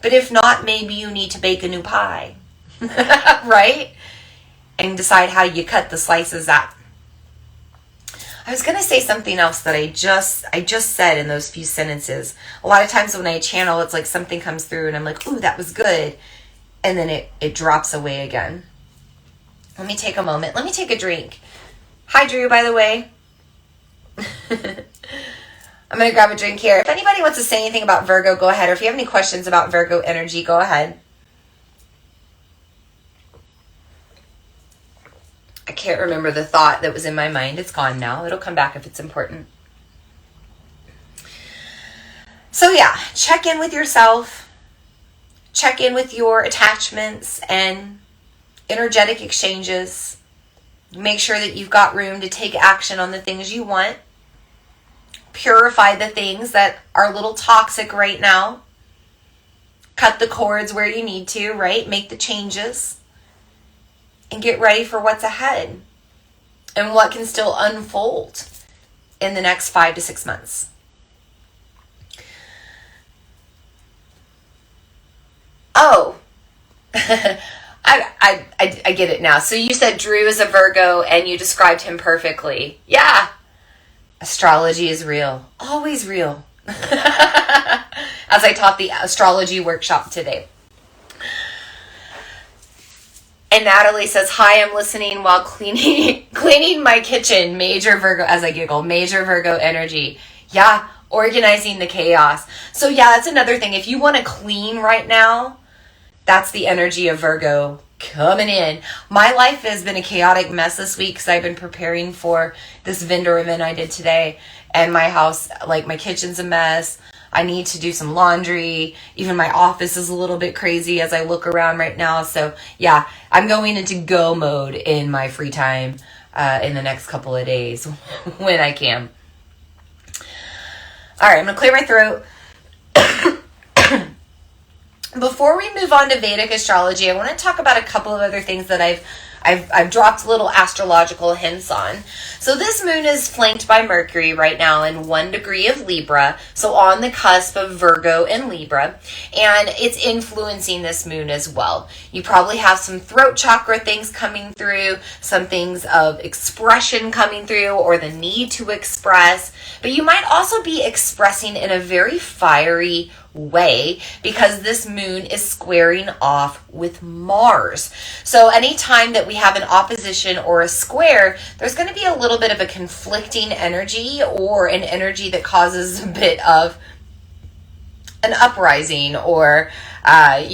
Speaker 1: But if not, maybe you need to bake a new pie, right? And decide how you cut the slices up. I was going to say something else that I just said in those few sentences. A lot of times when I channel, it's like something comes through and I'm like, ooh, that was good. And then it drops away again. Let me take a moment. Let me take a drink. Hi, Drew, by the way. I'm going to grab a drink here. If anybody wants to say anything about Virgo, go ahead. Or if you have any questions about Virgo energy, go ahead. I can't remember the thought that was in my mind. It's gone now. It'll come back if it's important. So yeah, check in with yourself. Check in with your attachments and energetic exchanges. Make sure that you've got room to take action on the things you want. Purify the things that are a little toxic right now. Cut the cords where you need to, right? Make the changes. And get ready for what's ahead. And what can still unfold in the next 5 to 6 months. Oh, I get it now. So you said Drew is a Virgo and you described him perfectly. Yeah. Astrology is real. Always real. As I taught the astrology workshop today. And Natalie says, hi, I'm listening while cleaning my kitchen. Major Virgo, as I giggle, major Virgo energy. Yeah, organizing the chaos. So yeah, that's another thing. If you want to clean right now, that's the energy of Virgo coming in. My life has been a chaotic mess this week because I've been preparing for this vendor event I did today. And my house, like my kitchen's a mess. I need to do some laundry. Even my office is a little bit crazy as I look around right now. So yeah, I'm going into go mode in my free time in the next couple of days when I can. All right, I'm going to clear my throat. Before we move on to Vedic astrology, I want to talk about a couple of other things that I've dropped little astrological hints on. So this moon is flanked by Mercury right now in 1 degree of Libra, so on the cusp of Virgo and Libra, and it's influencing this moon as well. You probably have some throat chakra things coming through, some things of expression coming through, or the need to express, but you might also be expressing in a very fiery way because this moon is squaring off with Mars. So anytime that we have an opposition or a square, there's going to be a little bit of a conflicting energy or an energy that causes a bit of an uprising or, I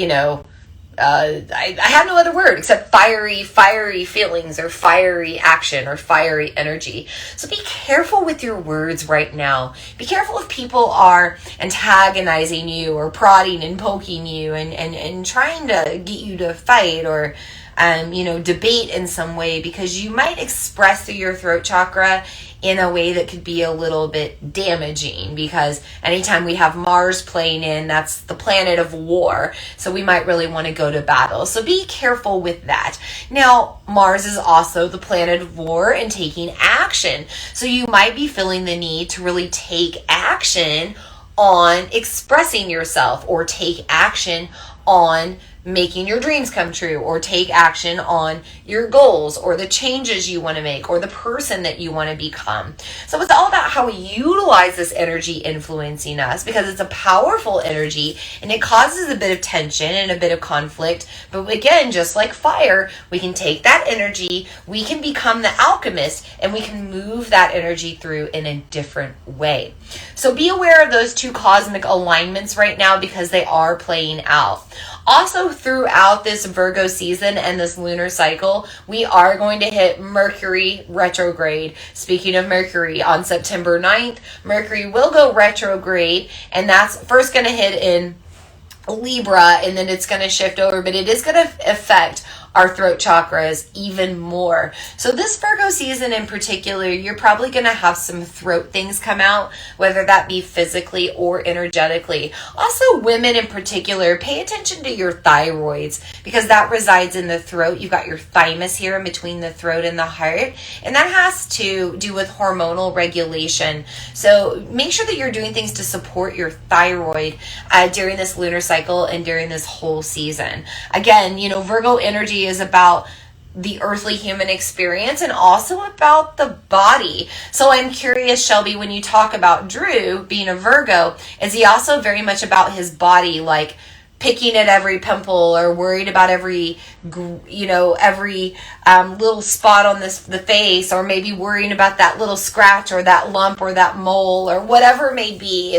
Speaker 1: have no other word except fiery feelings or fiery action or fiery energy. So be careful with your words right now. Be careful if people are antagonizing you or prodding and poking you and trying to get you to fight or, debate in some way, because you might express through your throat chakra in a way that could be a little bit damaging, because anytime we have Mars playing in, that's the planet of war. So we might really want to go to battle. So be careful with that. Now, Mars is also the planet of war and taking action. So you might be feeling the need to really take action on expressing yourself, or take action on making your dreams come true, or take action on your goals or the changes you want to make or the person that you want to become. So it's all about how we utilize this energy influencing us, because it's a powerful energy and it causes a bit of tension and a bit of conflict. But again, just like fire, we can take that energy, we can become the alchemist, and we can move that energy through in a different way. So be aware of those two cosmic alignments right now, because they are playing out. Also, throughout this Virgo season and this lunar cycle, we are going to hit Mercury retrograde. Speaking of Mercury, on September 9th, Mercury will go retrograde, and that's first going to hit in Libra, and then it's going to shift over, but it is going to affect our throat chakras even more. So this Virgo season in particular, you're probably going to have some throat things come out, whether that be physically or energetically. Also, women in particular, pay attention to your thyroids, because that resides in the throat. You've got your thymus here in between the throat and the heart, and that has to do with hormonal regulation. So make sure that you're doing things to support your thyroid during this lunar cycle and during this whole season. Again, Virgo energy is about the earthly human experience and also about the body. So I'm curious, Shelby, when you talk about Drew being a Virgo, is he also very much about his body, like picking at every pimple or worried about every little spot on the face, or maybe worrying about that little scratch or that lump or that mole or whatever it may be.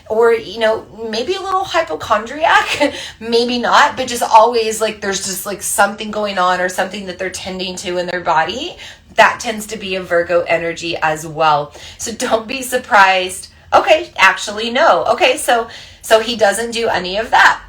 Speaker 1: Or maybe a little hypochondriac, maybe not, but just always like there's just like something going on or something that they're tending to in their body. That tends to be a Virgo energy as well. So don't be surprised. Okay, actually no. Okay, so he doesn't do any of that.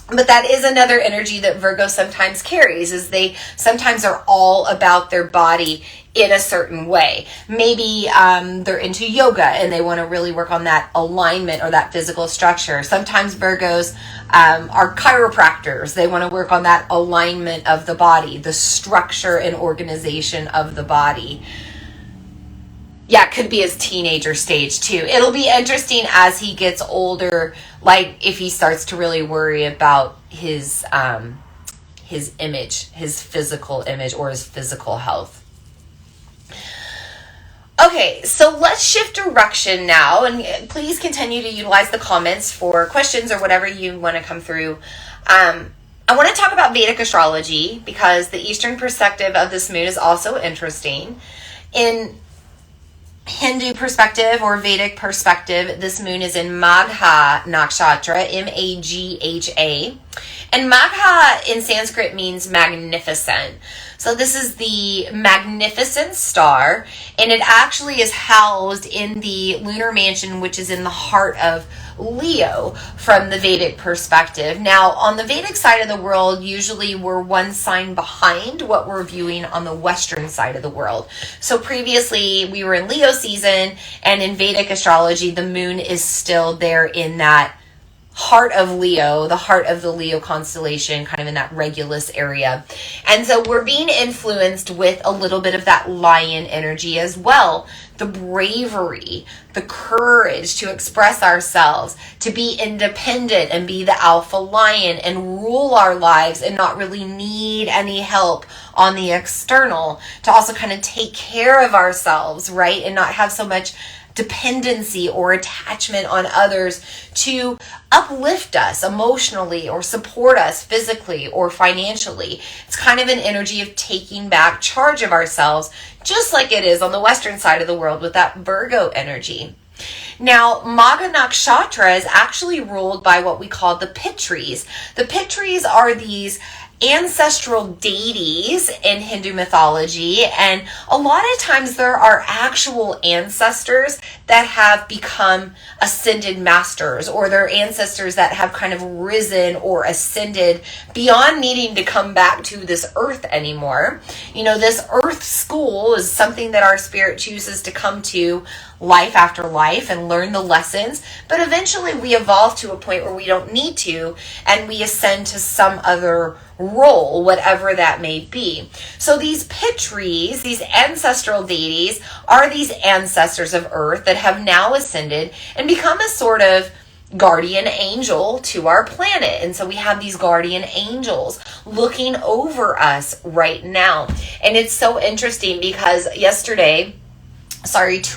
Speaker 1: But that is another energy that Virgo sometimes carries, is they sometimes are all about their body in a certain way. Maybe they're into yoga and they want to really work on that alignment or that physical structure. Sometimes Virgos are chiropractors. They want to work on that alignment of the body, the structure and organization of the body. Yeah, it could be his teenager stage too. It'll be interesting as he gets older, like if he starts to really worry about his image, his physical image, or his physical health. Okay, so let's shift direction now, and please continue to utilize the comments for questions or whatever you want to come through. I want to talk about Vedic astrology because the Eastern perspective of this moon is also interesting. In Hindu perspective or Vedic perspective, this moon is in Magha Nakshatra, Magha. And Magha in Sanskrit means magnificent. So this is the magnificent star, and it actually is housed in the lunar mansion, which is in the heart of Leo from the Vedic perspective. Now, on the Vedic side of the world, usually we're one sign behind what we're viewing on the Western side of the world. So previously we were in Leo season, and in Vedic astrology, the moon is still there in that heart of Leo, the heart of the Leo constellation, kind of in that Regulus area. And so we're being influenced with a little bit of that lion energy as well. The bravery, the courage to express ourselves, to be independent and be the alpha lion and rule our lives and not really need any help on the external, to also kind of take care of ourselves, right? And not have so much dependency or attachment on others to uplift us emotionally or support us physically or financially. It's kind of an energy of taking back charge of ourselves, just like it is on the Western side of the world with that Virgo energy. Now, Magha Nakshatra is actually ruled by what we call the Pitris. The Pitris are these ancestral deities in Hindu mythology, and a lot of times there are actual ancestors that have become ascended masters, or their ancestors that have kind of risen or ascended beyond needing to come back to this earth anymore. This earth school is something that our spirit chooses to come to life after life and learn the lessons, but eventually we evolve to a point where we don't need to, and we ascend to some other role, whatever that may be. So these Pitris, these ancestral deities, are these ancestors of earth that have now ascended and become a sort of guardian angel to our planet. And so we have these guardian angels looking over us right now. And it's so interesting because 2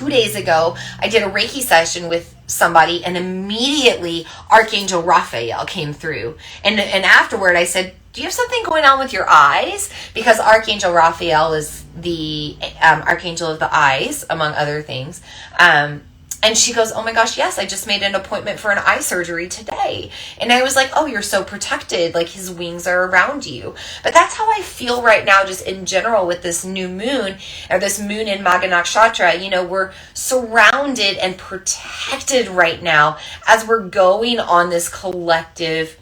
Speaker 1: days ago, I did a Reiki session with somebody, and immediately Archangel Raphael came through. And afterward I said, do you have something going on with your eyes? Because Archangel Raphael is the archangel of the eyes, among other things. And she goes, oh my gosh, yes, I just made an appointment for an eye surgery today. And I was like, oh, you're so protected. Like his wings are around you. But that's how I feel right now, just in general with this new moon, or this moon in Magha Nakshatra. We're surrounded and protected right now as we're going on this collective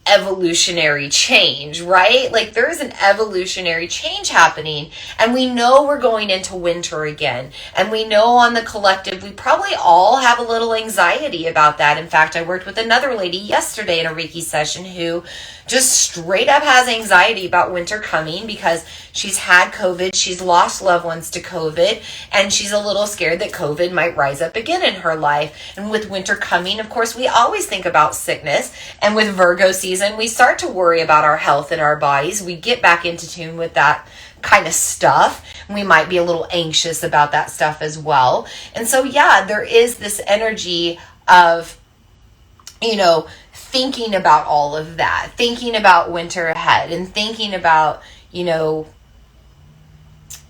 Speaker 1: evolutionary change, right? Like there is an evolutionary change happening, and we know we're going into winter again, and we know on the collective we probably all have a little anxiety about that. In fact, I worked with another lady yesterday in a Reiki session who just straight up has anxiety about winter coming because she's had COVID, she's lost loved ones to COVID, and she's a little scared that COVID might rise up again in her life. And with winter coming, of course, we always think about sickness, and with Virgo season, we start to worry about our health and our bodies. We get back into tune with that kind of stuff. We might be a little anxious about that stuff as well. And so, yeah, there is this energy of thinking about all of that, thinking about winter ahead, and thinking about,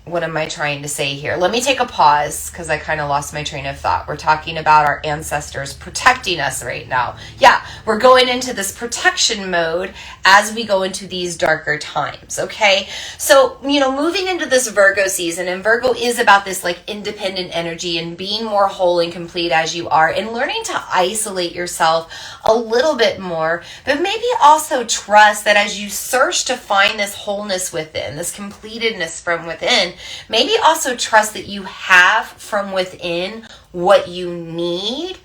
Speaker 1: what am I trying to say here? Let me take a pause because I kind of lost my train of thought. We're talking about our ancestors protecting us right now. Yeah, we're going into this protection mode as we go into these darker times, okay? So, moving into this Virgo season, and Virgo is about this like independent energy and being more whole and complete as you are and learning to isolate yourself a little bit more, but maybe also trust that as you search to find this wholeness within, this completedness from within, maybe also trust that you have from within what you need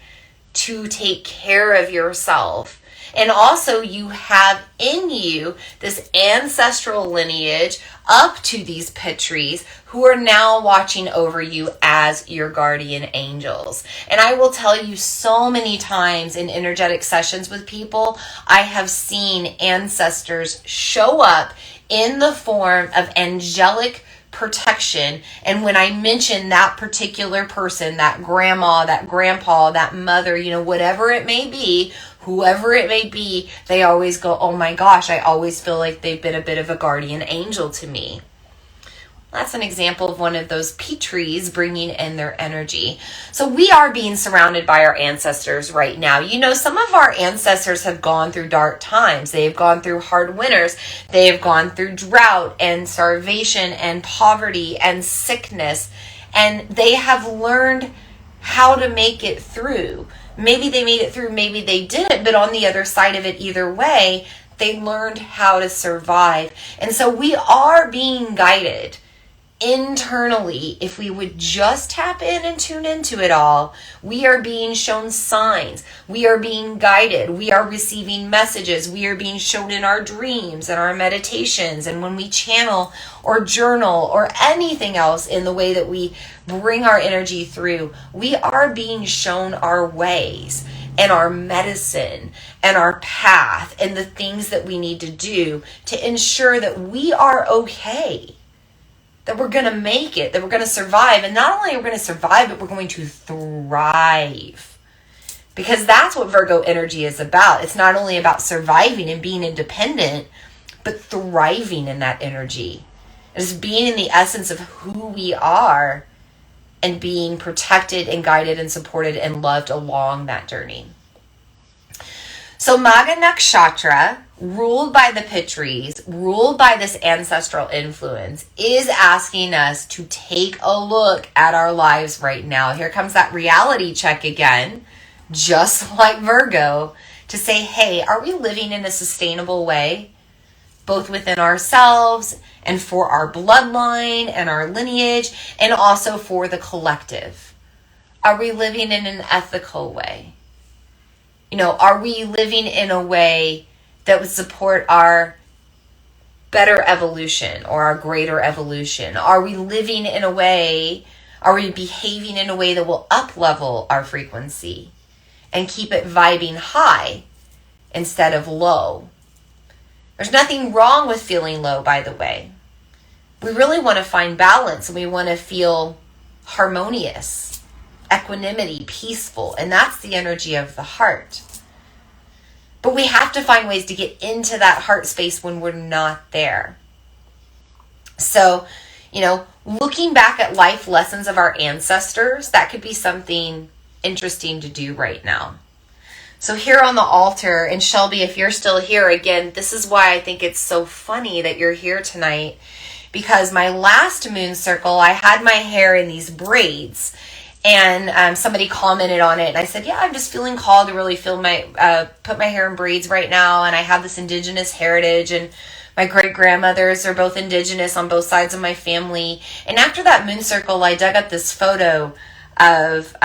Speaker 1: to take care of yourself. And also you have in you this ancestral lineage up to these Pitris who are now watching over you as your guardian angels. And I will tell you, so many times in energetic sessions with people, I have seen ancestors show up in the form of angelic protection. And when I mention that particular person, that grandma, that grandpa, that mother, whatever it may be, whoever it may be, they always go, oh my gosh, I always feel like they've been a bit of a guardian angel to me. That's an example of one of those Pitris bringing in their energy. So we are being surrounded by our ancestors right now. Some of our ancestors have gone through dark times. They've gone through hard winters. They've gone through drought and starvation and poverty and sickness. And they have learned how to make it through. Maybe they made it through, maybe they didn't, but on the other side of it, either way, they learned how to survive. And so we are being guided internally. If we would just tap in and tune into it all, we are being shown signs. We are being guided. We are receiving messages. We are being shown in our dreams and our meditations. And when we channel or journal or anything else in the way that we bring our energy through, we are being shown our ways and our medicine and our path and the things that we need to do to ensure that we are okay, that we're going to make it, that we're going to survive. And not only are we going to survive, but we're going to thrive. Because that's what Virgo energy is about. It's not only about surviving and being independent, but thriving in that energy. It's being in the essence of who we are and being protected and guided and supported and loved along that journey. So Magha Nakshatra, ruled by the Pitris, ruled by this ancestral influence, is asking us to take a look at our lives right now. Here comes that reality check again, just like Virgo, to say, hey, are we living in a sustainable way, both within ourselves and for our bloodline and our lineage, and also for the collective? Are we living in an ethical way? Are we living in a way that would support our better evolution or our greater evolution? Are we living in a way, are we behaving in a way that will up-level our frequency and keep it vibing high instead of low? There's nothing wrong with feeling low, by the way. We really want to find balance and we want to feel harmonious, equanimity, peaceful, and that's the energy of the heart. But we have to find ways to get into that heart space when we're not there. So, looking back at life lessons of our ancestors, that could be something interesting to do right now. So here on the altar, and Shelby, if you're still here, again, this is why I think it's so funny that you're here tonight, because my last moon circle, I had my hair in these braids. And somebody commented on it, and I said, yeah, I'm just feeling called to really put my hair in braids right now. And I have this indigenous heritage, and my great-grandmothers are both indigenous on both sides of my family. And after that moon circle, I dug up this photo of,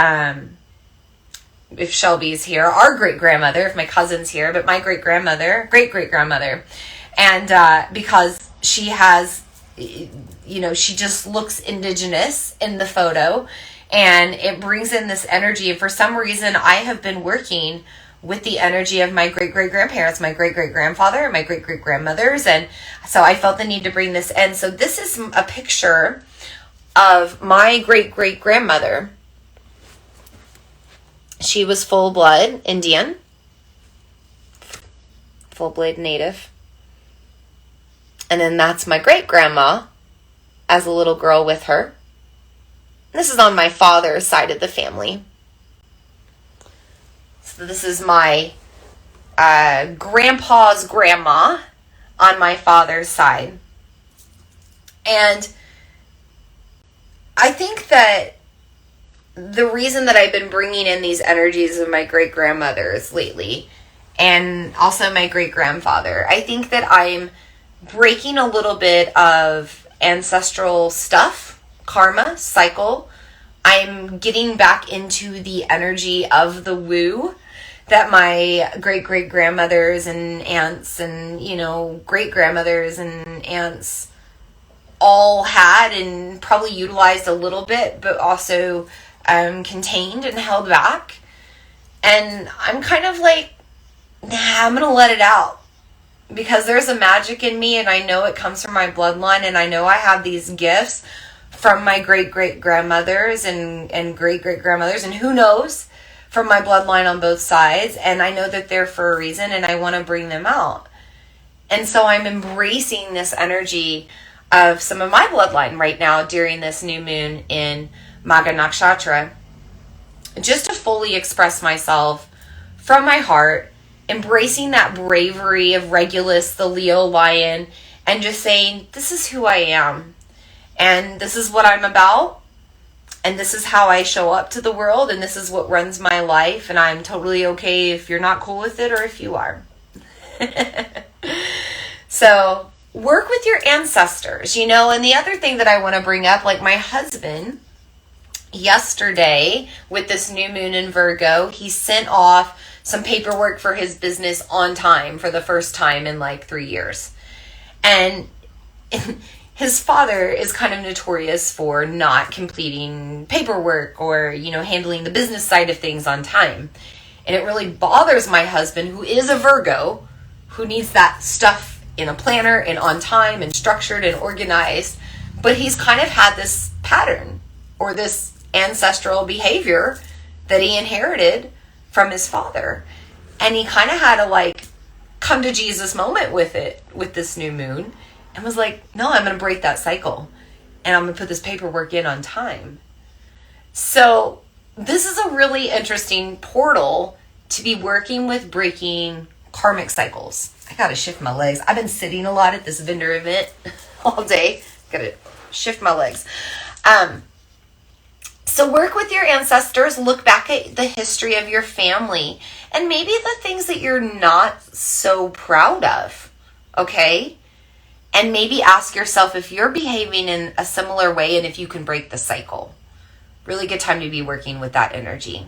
Speaker 1: if Shelby's here, our great-grandmother, if my cousin's here, but my great-great-grandmother. And because she has, she just looks indigenous in the photo. And it brings in this energy. And for some reason, I have been working with the energy of my great-great-grandparents, my great-great-grandfather, my great-great-grandmothers. And so I felt the need to bring this in. So this is a picture of my great-great-grandmother. She was full-blood Indian. full-blood native. And then that's my great-grandma as a little girl with her. This is on my father's side of the family. So this is my grandpa's grandma on my father's side. And I think that the reason that I've been bringing in these energies of my great-grandmothers lately, and also my great-grandfather, I think that I'm breaking a little bit of ancestral stuff, karma, cycle. I'm getting back into the energy of the woo that my great-great-grandmothers and aunts and, great-grandmothers and aunts all had and probably utilized a little bit, but also contained and held back. And I'm kind of like, I'm going to let it out. Because there's a magic in me, and I know it comes from my bloodline, and I know I have these gifts from my great-great-grandmothers and great-great-grandmothers, and who knows, from my bloodline on both sides, and I know that they're for a reason, and I want to bring them out. And so I'm embracing this energy of some of my bloodline right now during this new moon in Magha Nakshatra, just to fully express myself from my heart, embracing that bravery of Regulus, the Leo lion, and just saying, this is who I am, and this is what I'm about, and this is how I show up to the world, and this is what runs my life, and I'm totally okay if you're not cool with it or if you are. So work with your ancestors, and the other thing that I want to bring up, like my husband, yesterday with this new moon in Virgo, he sent off some paperwork for his business on time for the first time in like 3 years. And his father is kind of notorious for not completing paperwork or, handling the business side of things on time. And it really bothers my husband, who is a Virgo, who needs that stuff in a planner and on time and structured and organized. But he's kind of had this pattern or this ancestral behavior that he inherited from his father. And he kind of had to come to Jesus moment with it, with this new moon, and was like, no, I'm going to break that cycle, and I'm going to put this paperwork in on time. So this is a really interesting portal to be working with breaking karmic cycles. I got to shift my legs. I've been sitting a lot at this vendor event all day. Got to shift my legs. So work with your ancestors, look back at the history of your family, and maybe the things that you're not so proud of, okay? And maybe ask yourself if you're behaving in a similar way and if you can break the cycle. Really good time to be working with that energy.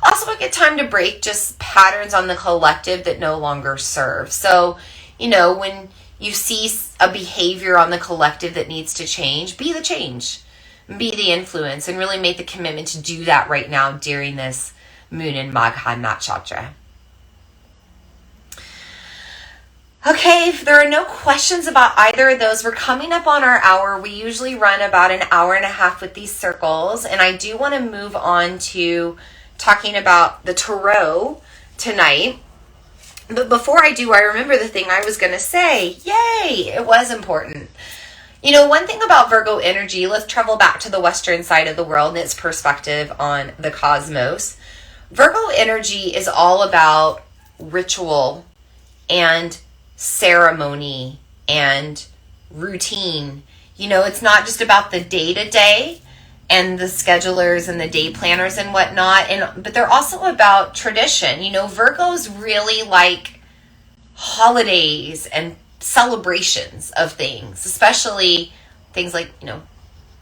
Speaker 1: Also a good time to break just patterns on the collective that no longer serve. So, when you see a behavior on the collective that needs to change, be the change. Be the influence, and really make the commitment to do that right now during this moon in Magha Nakshatra. Okay, if there are no questions about either of those, we're coming up on our hour. We usually run about an hour and a half with these circles, and I do want to move on to talking about the tarot tonight. But before I do, I remember the thing I was going to say. Yay! It was important. One thing about Virgo energy, let's travel back to the Western side of the world and its perspective on the cosmos. Virgo energy is all about ritual and ceremony and routine. It's not just about the day-to-day and the schedulers and the day planners and whatnot, but they're also about tradition. Virgos really like holidays and celebrations of things, especially things like,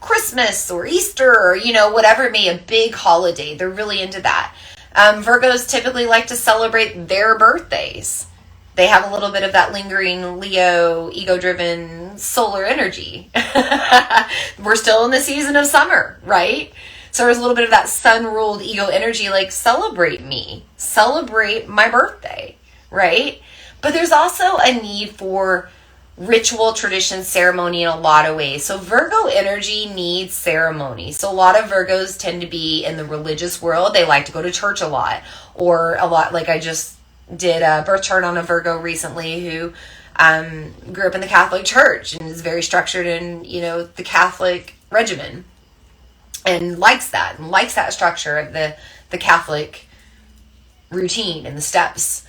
Speaker 1: Christmas or Easter or, whatever it may be, a big holiday. They're really into that. Virgos typically like to celebrate their birthdays. They have a little bit of that lingering Leo, ego-driven solar energy. We're still in the season of summer, right? So there's a little bit of that sun-ruled ego energy, like celebrate me, celebrate my birthday, right? But there's also a need for ritual, tradition, ceremony in a lot of ways. So Virgo energy needs ceremony. So a lot of Virgos tend to be in the religious world. They like to go to church a lot, or a lot, like I just did a birth chart on a Virgo recently who grew up in the Catholic Church and is very structured in, the Catholic regimen and likes that structure of the Catholic routine and the steps,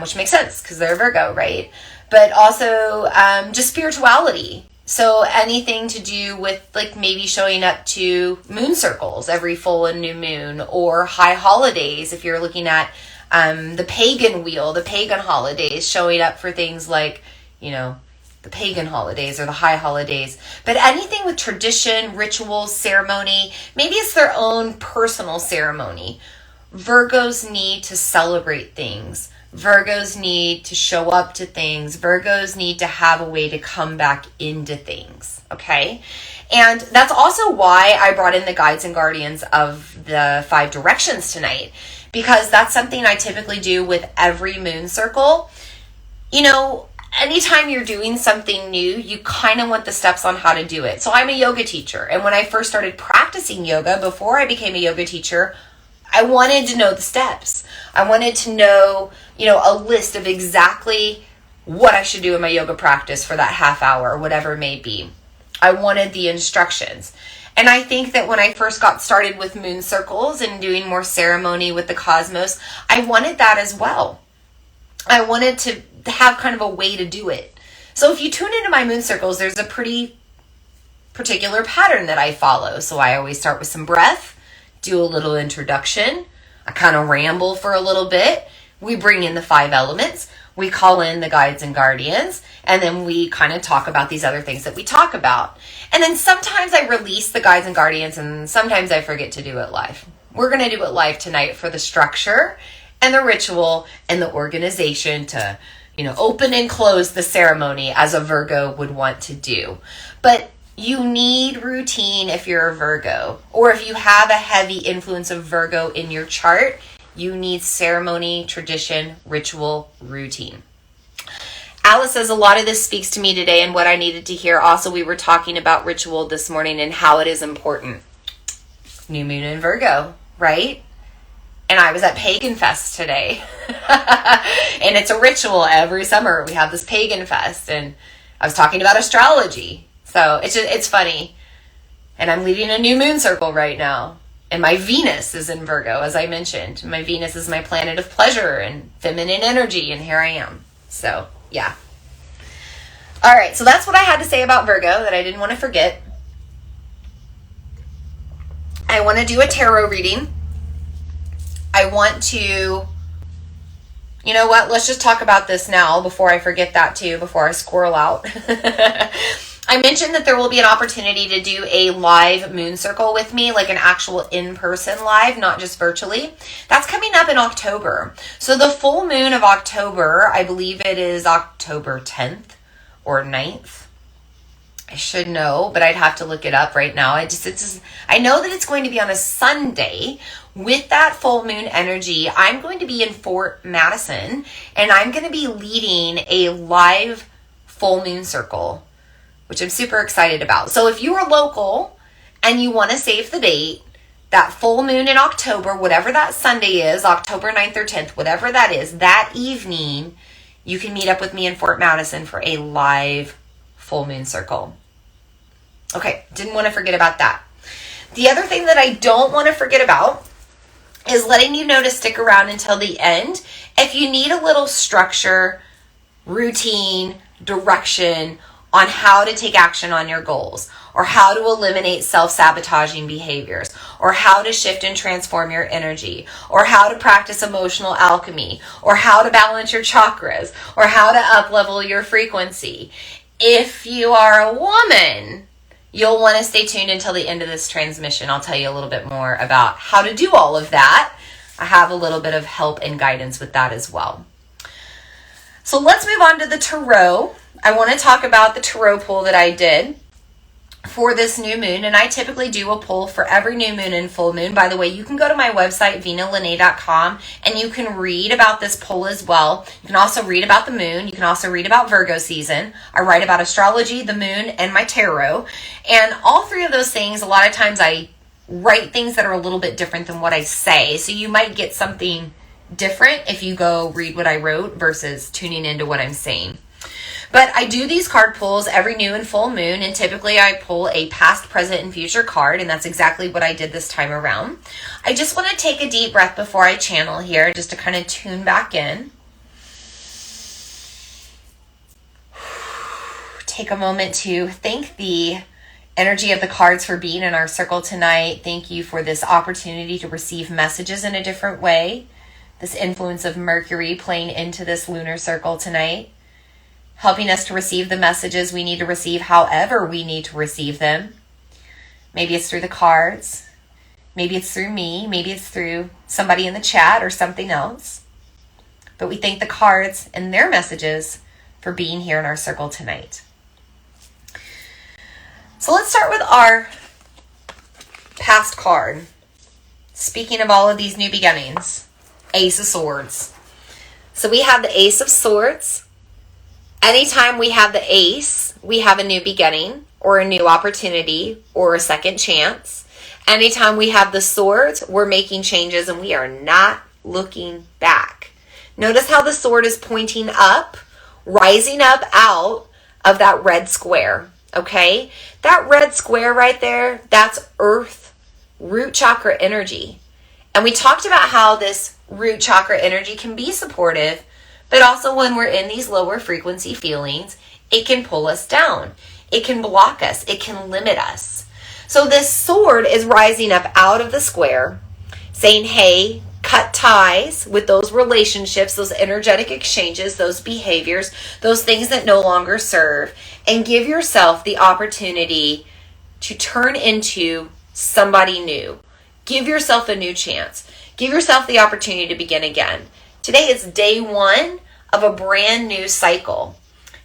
Speaker 1: which makes sense because they're Virgo, right? But also just spirituality. So anything to do with like maybe showing up to moon circles every full and new moon, or high holidays if you're looking at the pagan wheel, the pagan holidays, showing up for things like, the pagan holidays or the high holidays. But anything with tradition, rituals, ceremony, maybe it's their own personal ceremony. Virgos need to celebrate things. Virgos need to show up to things. Virgos need to have a way to come back into things, okay? And that's also why I brought in the guides and guardians of the 5 directions tonight, because that's something I typically do with every moon circle. Anytime you're doing something new, you kind of want the steps on how to do it. So I'm a yoga teacher, and when I first started practicing yoga, before I became a yoga teacher, I wanted to know the steps. I wanted to know, a list of exactly what I should do in my yoga practice for that half hour, or whatever it may be. I wanted the instructions. And I think that when I first got started with moon circles and doing more ceremony with the cosmos, I wanted that as well. I wanted to have kind of a way to do it. So if you tune into my moon circles, there's a pretty particular pattern that I follow. So I always start with some breath, do a little introduction. I kind of ramble for a little bit. We bring in the 5 elements. We call in the guides and guardians. And then we kind of talk about these other things that we talk about. And then sometimes I release the guides and guardians, and sometimes I forget to do it live. We're going to do it live tonight for the structure and the ritual and the organization to, open and close the ceremony as a Virgo would want to do. But you need routine if you're a Virgo, or if you have a heavy influence of Virgo in your chart, you need ceremony, tradition, ritual, routine. Alice says a lot of this speaks to me today and what I needed to hear. Also, we were talking about ritual this morning and how it is important. New moon in Virgo, right? And I was at Pagan Fest today. And it's a ritual every summer. We have this Pagan Fest. And I was talking about astrology. So it's funny. And I'm leading a new moon circle right now. And my Venus is in Virgo, as I mentioned. My Venus is my planet of pleasure and feminine energy. And here I am. So, yeah. All right. So that's what I had to say about Virgo that I didn't want to forget. I want to do a tarot reading. I want to, let's just talk about this now before I forget that too, before I squirrel out. I mentioned that there will be an opportunity to do a live moon circle with me, like an actual in-person live, not just virtually. That's coming up in October. So the full moon of October, I believe it is October 10th or 9th. I should know, but I'd have to look it up right now. I know that it's going to be on a Sunday. With that full moon energy, I'm going to be in Fort Madison, and I'm going to be leading a live full moon circle, which I'm super excited about. So if you are local and you want to save the date, that full moon in October, whatever that Sunday is, October 9th or 10th, whatever that is, that evening, you can meet up with me in Fort Madison for a live full moon circle. Okay, didn't want to forget about that. The other thing that I don't want to forget about is letting you know to stick around until the end. If you need a little structure, routine, direction on how to take action on your goals, or how to eliminate self-sabotaging behaviors, or how to shift and transform your energy, or how to practice emotional alchemy, or how to balance your chakras, or how to up-level your frequency. If you are a woman, you'll want to stay tuned until the end of this transmission. I'll tell you a little bit more about how to do all of that. I have a little bit of help and guidance with that as well. So let's move on to the tarot. I want to talk about the tarot pull that I did for this new moon, and I typically do a pull for every new moon and full moon. By the way, you can go to my website, vinalene.com, and you can read about this pull as well. You can also read about the moon. You can also read about Virgo season. I write about astrology, the moon, and my tarot. And all three of those things, a lot of times I write things that are a little bit different than what I say. So you might get something different if you go read what I wrote versus tuning into what I'm saying. But I do these card pulls every new and full moon, and typically I pull a past, present, and future card, and that's exactly what I did this time around. I just want to take a deep breath before I channel here, just to kind of tune back in. Take a moment to thank the energy of the cards for being in our circle tonight. Thank you for this opportunity to receive messages in a different way. This influence of Mercury playing into this lunar circle tonight, helping us to receive the messages we need to receive however we need to receive them. Maybe it's through the cards. Maybe it's through me. Maybe it's through somebody in the chat or something else. But we thank the cards and their messages for being here in our circle tonight. So let's start with our past card. Speaking of all of these new beginnings, Ace of Swords. So we have the Ace of Swords. Anytime we have the ace, we have a new beginning or a new opportunity or a second chance. Anytime we have the swords, we're making changes and we are not looking back. Notice how the sword is pointing up, rising up out of that red square. Okay, that red square right there, that's earth, root chakra energy. And we talked about how this root chakra energy can be supportive, but also when we're in these lower frequency feelings, it can pull us down. It can block us. It can limit us. So this sword is rising up out of the square, saying, hey, cut ties with those relationships, those energetic exchanges, those behaviors, those things that no longer serve, and give yourself the opportunity to turn into somebody new. Give yourself a new chance. Give yourself the opportunity to begin again. Today is day one of a brand new cycle.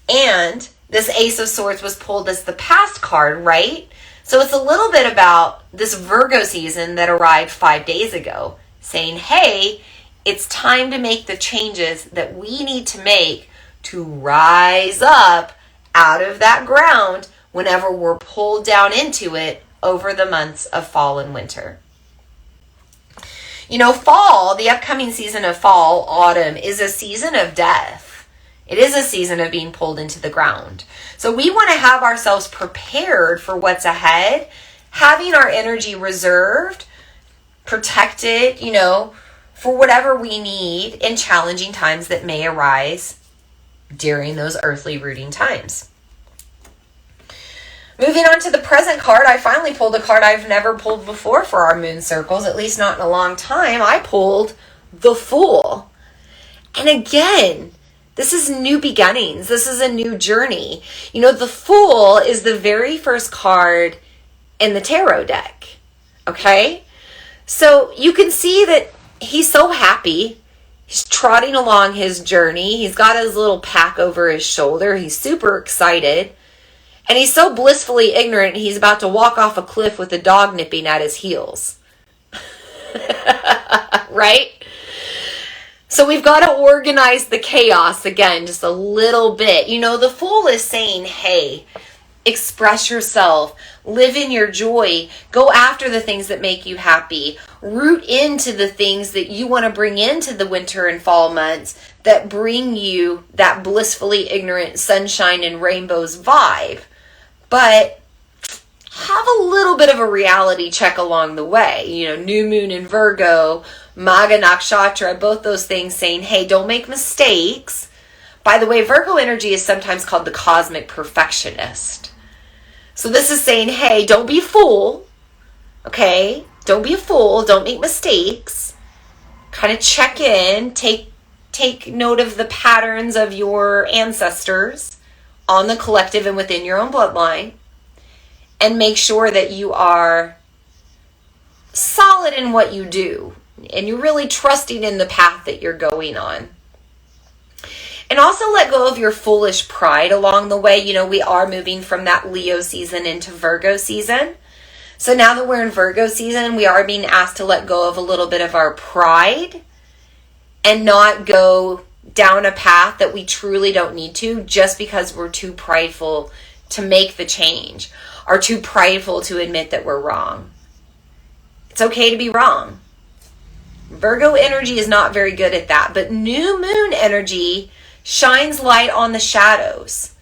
Speaker 1: And this Ace of Swords was pulled as the past card, right? So it's a little bit about this Virgo season that arrived 5 days ago, saying, hey, it's time to make the changes that we need to make to rise up out of that ground whenever we're pulled down into it over the months of fall and winter. You know, fall, the upcoming season of fall, autumn, is a season of death. It is a season of being pulled into the ground. So we want to have ourselves prepared for what's ahead, having our energy reserved, protected, you know, for whatever we need in challenging times that may arise during those earthly rooting times. Moving on to the present card, I finally pulled a card I've never pulled before for our moon circles, at least not in a long time. I pulled the Fool. And again, this is new beginnings. This is a new journey. You know, the Fool is the very first card in the tarot deck. Okay? So you can see that he's so happy. He's trotting along his journey. He's got his little pack over his shoulder. He's super excited. And he's so blissfully ignorant, he's about to walk off a cliff with a dog nipping at his heels. Right? So we've got to organize the chaos again, just a little bit. You know, the Fool is saying, hey, express yourself, live in your joy, go after the things that make you happy, root into the things that you want to bring into the winter and fall months that bring you that blissfully ignorant sunshine and rainbows vibe. But have a little bit of a reality check along the way. You know, new moon in Virgo, Maga Nakshatra, both those things saying, hey, don't make mistakes. By the way, Virgo energy is sometimes called the cosmic perfectionist. So this is saying, hey, don't be a fool. Okay? Don't be a fool. Don't make mistakes. Kind of check in. Take note of the patterns of your ancestors on the collective and within your own bloodline, and make sure that you are solid in what you do and you're really trusting in the path that you're going on. And also let go of your foolish pride along the way. You know, we are moving from that Leo season into Virgo season. So now that we're in Virgo season, we are being asked to let go of a little bit of our pride and not go down a path that we truly don't need to just because we're too prideful to make the change or too prideful to admit that we're wrong. It's okay to be wrong. Virgo energy is not very good at that, but new moon energy shines light on the shadows,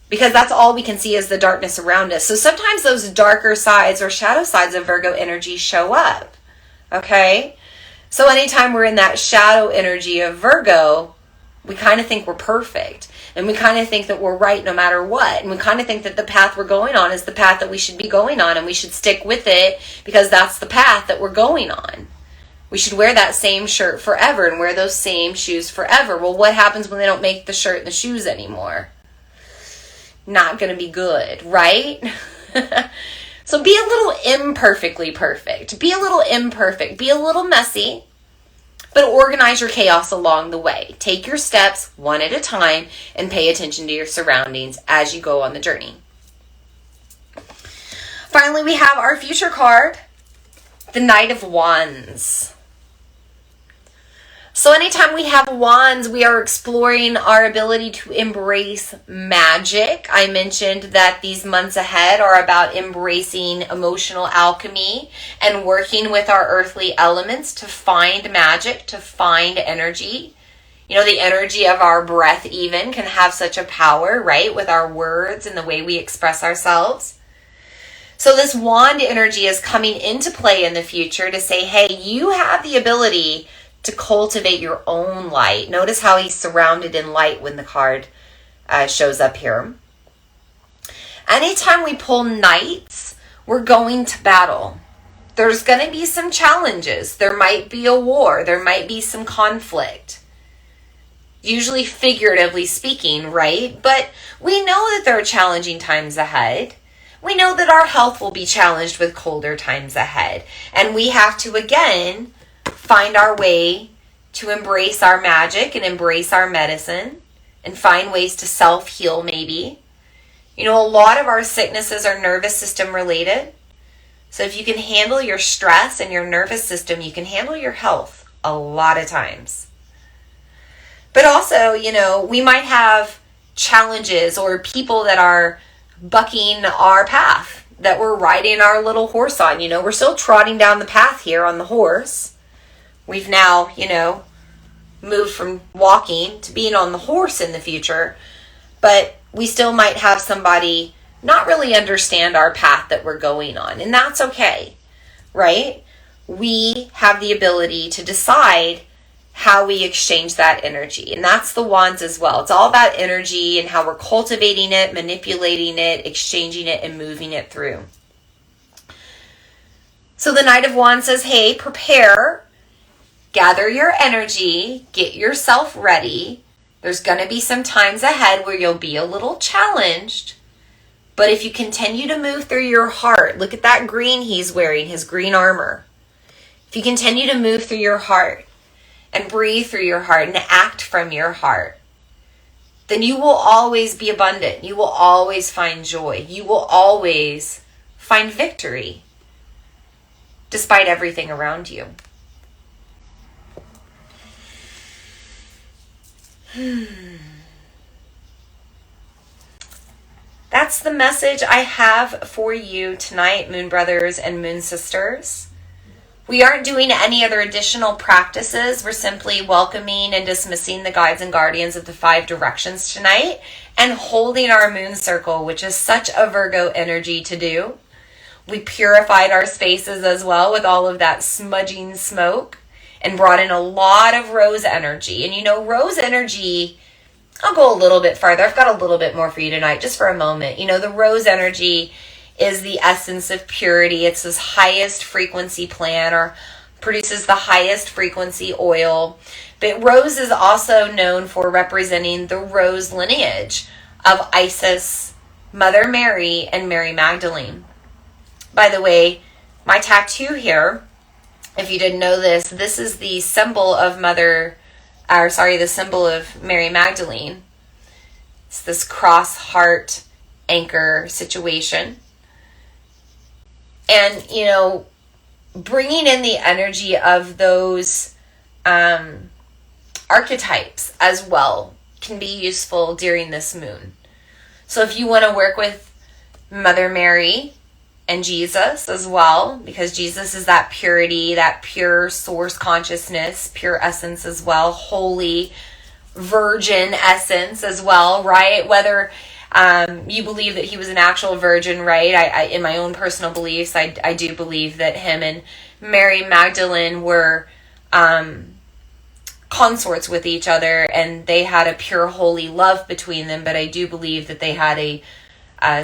Speaker 1: because that's all we can see is the darkness around us. So sometimes those darker sides or shadow sides of Virgo energy show up, okay? So anytime we're in that shadow energy of Virgo, we kind of think we're perfect. And we kind of think that we're right no matter what. And we kind of think that the path we're going on is the path that we should be going on. And we should stick with it because that's the path that we're going on. We should wear that same shirt forever and wear those same shoes forever. Well, what happens when they don't make the shirt and the shoes anymore? Not going to be good, right? So be a little imperfectly perfect. Be a little imperfect. Be a little messy. But organize your chaos along the way. Take your steps one at a time and pay attention to your surroundings as you go on the journey. Finally, we have our future card, the Knight of Wands. So anytime we have wands, we are exploring our ability to embrace magic. I mentioned that these months ahead are about embracing emotional alchemy and working with our earthly elements to find magic, to find energy. You know, the energy of our breath even can have such a power, right? With our words and the way we express ourselves. So this wand energy is coming into play in the future to say, hey, you have the ability to cultivate your own light. Notice how he's surrounded in light when the card shows up here. Anytime we pull knights, we're going to battle. There's going to be some challenges. There might be a war. There might be some conflict. Usually figuratively speaking, right? But we know that there are challenging times ahead. We know that our health will be challenged with colder times ahead. And we have to, again, find our way to embrace our magic and embrace our medicine and find ways to self-heal maybe. You know, a lot of our sicknesses are nervous system related. So if you can handle your stress and your nervous system, you can handle your health a lot of times. But also, you know, we might have challenges or people that are bucking our path that we're riding our little horse on. You know, we're still trotting down the path here on the horse. We've now, you know, moved from walking to being on the horse in the future, but we still might have somebody not really understand our path that we're going on, and that's okay, right? We have the ability to decide how we exchange that energy, and that's the wands as well. It's all about energy and how we're cultivating it, manipulating it, exchanging it, and moving it through. So the Knight of Wands says, hey, prepare. Gather your energy, get yourself ready. There's going to be some times ahead where you'll be a little challenged. But if you continue to move through your heart, look at that green he's wearing, his green armor. If you continue to move through your heart and breathe through your heart and act from your heart, then you will always be abundant. You will always find joy. You will always find victory despite everything around you. That's the message I have for you tonight, Moon Brothers and Moon Sisters. We aren't doing any other additional practices. We're simply welcoming and dismissing the guides and guardians of the 5 directions tonight and holding our moon circle, which is such a Virgo energy to do. We purified our spaces as well with all of that smudging smoke and brought in a lot of rose energy. And you know, rose energy, I'll go a little bit farther. I've got a little bit more for you tonight, just for a moment. You know, the rose energy is the essence of purity. It's this highest frequency plant, or produces the highest frequency oil. But rose is also known for representing the rose lineage of Isis, Mother Mary, and Mary Magdalene. By the way, my tattoo here, if you didn't know this, this is the symbol of the symbol of Mary Magdalene. It's this cross heart anchor situation. And, you know, bringing in the energy of those archetypes as well can be useful during this moon. So if you want to work with Mother Mary and Jesus as well, because Jesus is that purity, that pure source consciousness, pure essence as well, holy virgin essence as well, right? Whether you believe that he was an actual virgin, right? I in my own personal beliefs, I do believe that him and Mary Magdalene were consorts with each other, and they had a pure holy love between them. But I do believe that they had a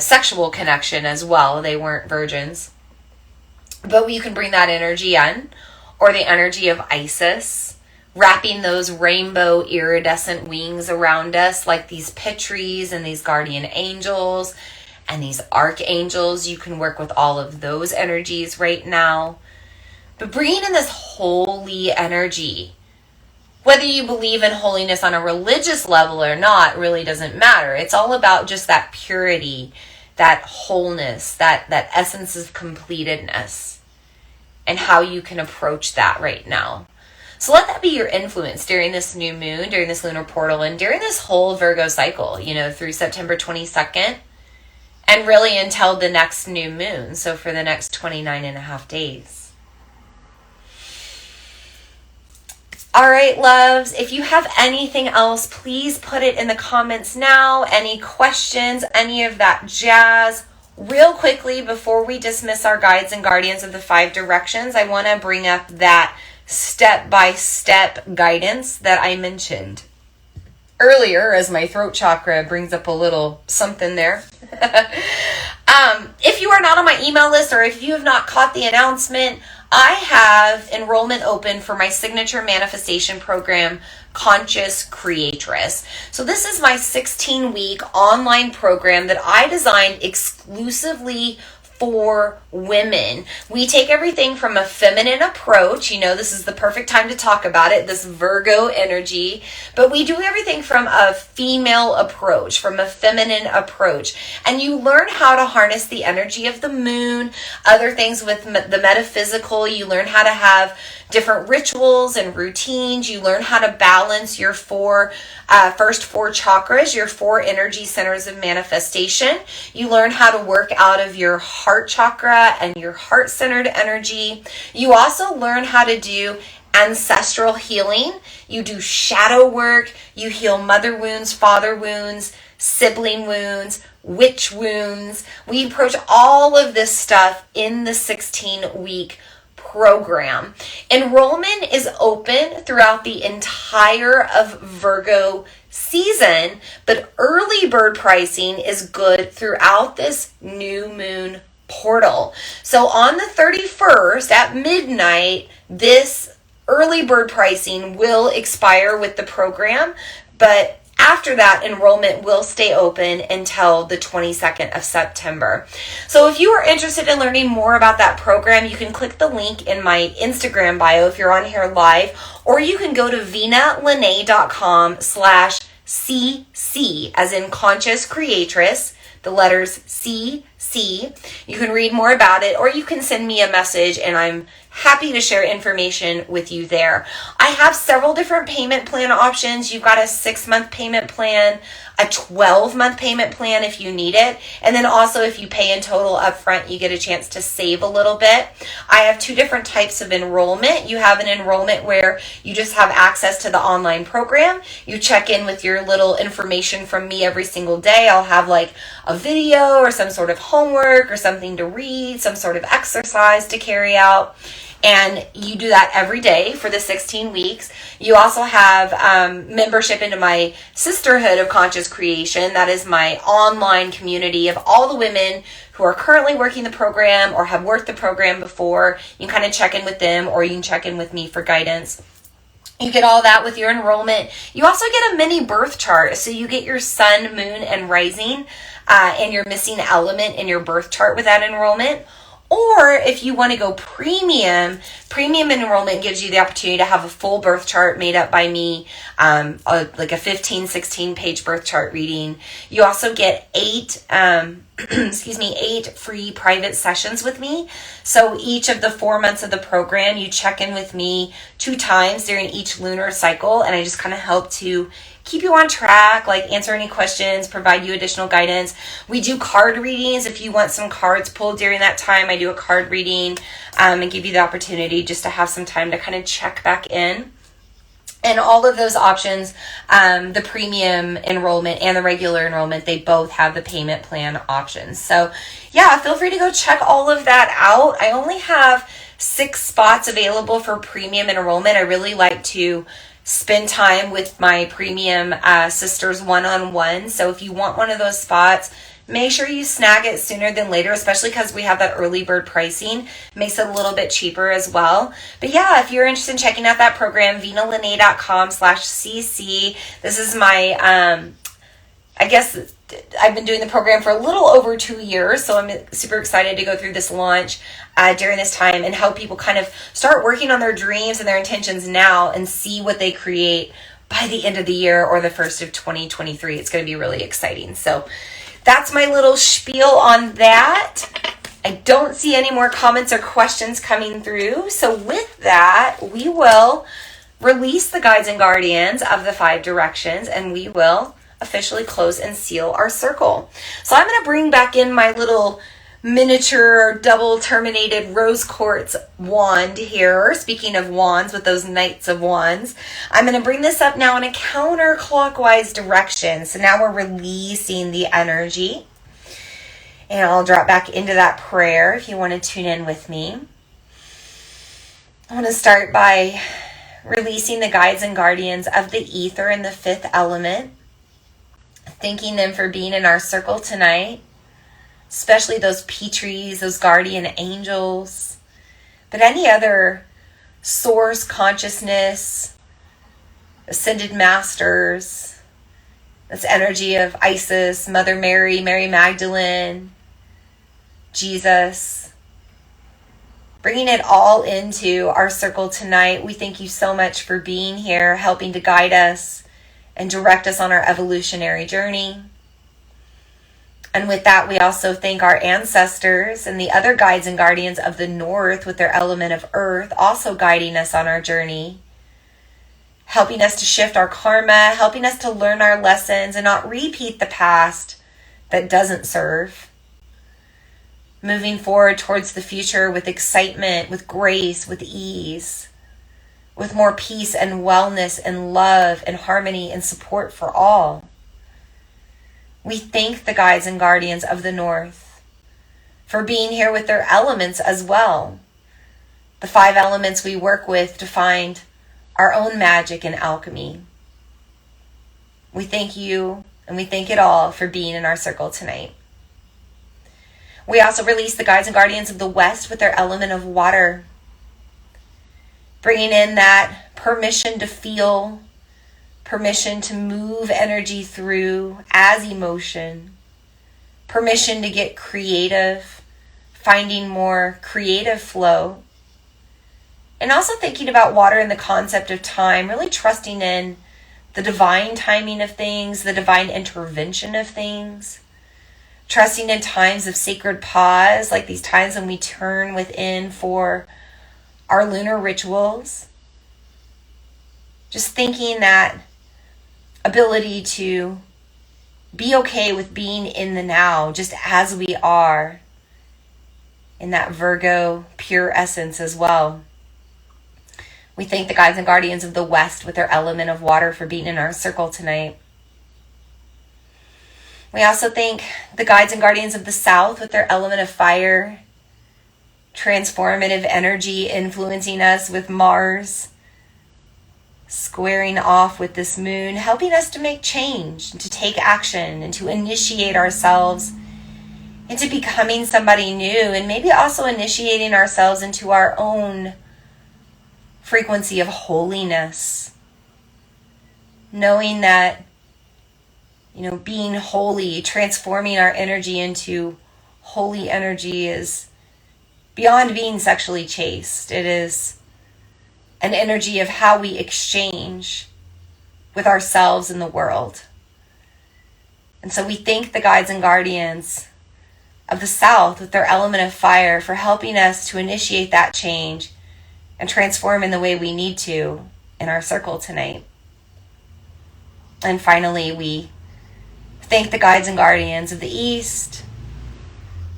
Speaker 1: sexual connection as well. They weren't virgins. But you can bring that energy in, or the energy of Isis, wrapping those rainbow iridescent wings around us like these Pitris and these guardian angels and these archangels. You can work with all of those energies right now. But bringing in this holy energy, whether you believe in holiness on a religious level or not, really doesn't matter. It's all about just that purity, that wholeness, that essence of completedness, and how you can approach that right now. So let that be your influence during this new moon, during this lunar portal, and during this whole Virgo cycle, through September 22nd, and really until the next new moon. So for the next 29 and a half days. All right, loves, if you have anything else, please put it in the comments now. Any questions, any of that jazz. Real quickly, before we dismiss our guides and guardians of the 5 directions, I want to bring up that step-by-step guidance that I mentioned earlier, as my throat chakra brings up a little something there. If you are not on my email list, or if you have not caught the announcement, I have enrollment open for my signature manifestation program, Conscious Creatress. So this is my 16-week online program that I designed exclusively for women. We take everything from a feminine approach. This is the perfect time to talk about it, this Virgo energy. But we do everything from a female approach, from a feminine approach. And you learn how to harness the energy of the moon, other things with the metaphysical. You learn how to have different rituals and routines. You learn how to balance your first four chakras, your 4 energy centers of manifestation. You learn how to work out of your heart chakra and your heart-centered energy. You also learn how to do ancestral healing. You do shadow work. You heal mother wounds, father wounds, sibling wounds, witch wounds. We approach all of this stuff in the 16-week program. Enrollment is open throughout the entire of Virgo season, but early bird pricing is good throughout this new moon portal. So on the 31st at midnight, this early bird pricing will expire with the program, but after that, enrollment will stay open until the 22nd of September. So if you are interested in learning more about that program, you can click the link in my Instagram bio if you're on here live, or you can go to vinalene.com/CC, as in Conscious Creatress, the letters CC. You can read more about it, or you can send me a message, and I'm happy to share information with you there. I have several different payment plan options. You've got a 6-month payment plan, a 12-month payment plan if you need it. And then also if you pay in total upfront, you get a chance to save a little bit. I have 2 different types of enrollment. You have an enrollment where you just have access to the online program. You check in with your little information from me every single day. I'll have like a video or some sort of homework or something to read, some sort of exercise to carry out. And you do that every day for the 16 weeks. You also have membership into my Sisterhood of Conscious Creation. That is my online community of all the women who are currently working the program or have worked the program before. You can kind of check in with them, or you can check in with me for guidance. You get all that with your enrollment. You also get a mini birth chart. So you get your sun, moon, and rising and your missing element in your birth chart with that enrollment. Or if you want to go premium enrollment gives you the opportunity to have a full birth chart made up by me, like a 15, 16 page birth chart reading. You also get 8 excuse me, 8 free private sessions with me. So each of the 4 months of the program, you check in with me 2 times during each lunar cycle, and I just kind of help to keep you on track, like answer any questions, provide you additional guidance. We do card readings. If you want some cards pulled during that time, I do a card reading and give you the opportunity just to have some time to kind of check back in. And all of those options, the premium enrollment and the regular enrollment, they both have the payment plan options. So yeah, feel free to go check all of that out. I only have 6 spots available for premium enrollment. I really like to spend time with my premium sisters one-on-one. So if you want one of those spots, make sure you snag it sooner than later, especially because we have that early bird pricing. Makes it a little bit cheaper as well. But yeah, if you're interested in checking out that program, vinalene.com/cc. This is my, I guess I've been doing the program for a little over 2 years, so I'm super excited to go through this launch during this time and help people kind of start working on their dreams and their intentions now and see what they create by the end of the year or the first of 2023. It's going to be really exciting. So that's my little spiel on that. I don't see any more comments or questions coming through. So with that, we will release the guides and guardians of the 5 directions, and we will officially close and seal our circle. So I'm going to bring back in my little miniature double terminated rose quartz wand here. Speaking of wands, with those knights of wands, I'm going to bring this up now in a counterclockwise direction. So now we're releasing the energy, and I'll drop back into that prayer if you want to tune in with me. I want to start by releasing the guides and guardians of the ether and the 5th element, thanking them for being in our circle tonight, especially those Petries, those guardian angels, but any other source consciousness, ascended masters, that's energy of Isis, Mother Mary, Mary Magdalene, Jesus, bringing it all into our circle tonight. We thank you so much for being here, helping to guide us and direct us on our evolutionary journey. And with that, we also thank our ancestors and the other guides and guardians of the north with their element of earth, also guiding us on our journey, helping us to shift our karma, helping us to learn our lessons and not repeat the past that doesn't serve. Moving forward towards the future with excitement, with grace, with ease, with more peace and wellness and love and harmony and support for all. We thank the guides and guardians of the north for being here with their elements as well. The 5 elements we work with to find our own magic and alchemy. We thank you and we thank it all for being in our circle tonight. We also release the guides and guardians of the west with their element of water, bringing in that permission to feel, permission to move energy through as emotion, permission to get creative, finding more creative flow, and also thinking about water and the concept of time, really trusting in the divine timing of things, the divine intervention of things, trusting in times of sacred pause, like these times when we turn within for our lunar rituals. Just thinking that ability to be okay with being in the now, just as we are, in that Virgo pure essence as well. We thank the guides and guardians of the west with their element of water for being in our circle tonight. We also thank the guides and guardians of the south with their element of fire, transformative energy influencing us with Mars, squaring off with this moon, helping us to make change, and to take action, and to initiate ourselves into becoming somebody new, and maybe also initiating ourselves into our own frequency of holiness. Knowing that, being holy, transforming our energy into holy energy is beyond being sexually chaste. It is an energy of how we exchange with ourselves and the world. And so we thank the guides and guardians of the South with their element of fire for helping us to initiate that change and transform in the way we need to in our circle tonight. And finally, we thank the guides and guardians of the East,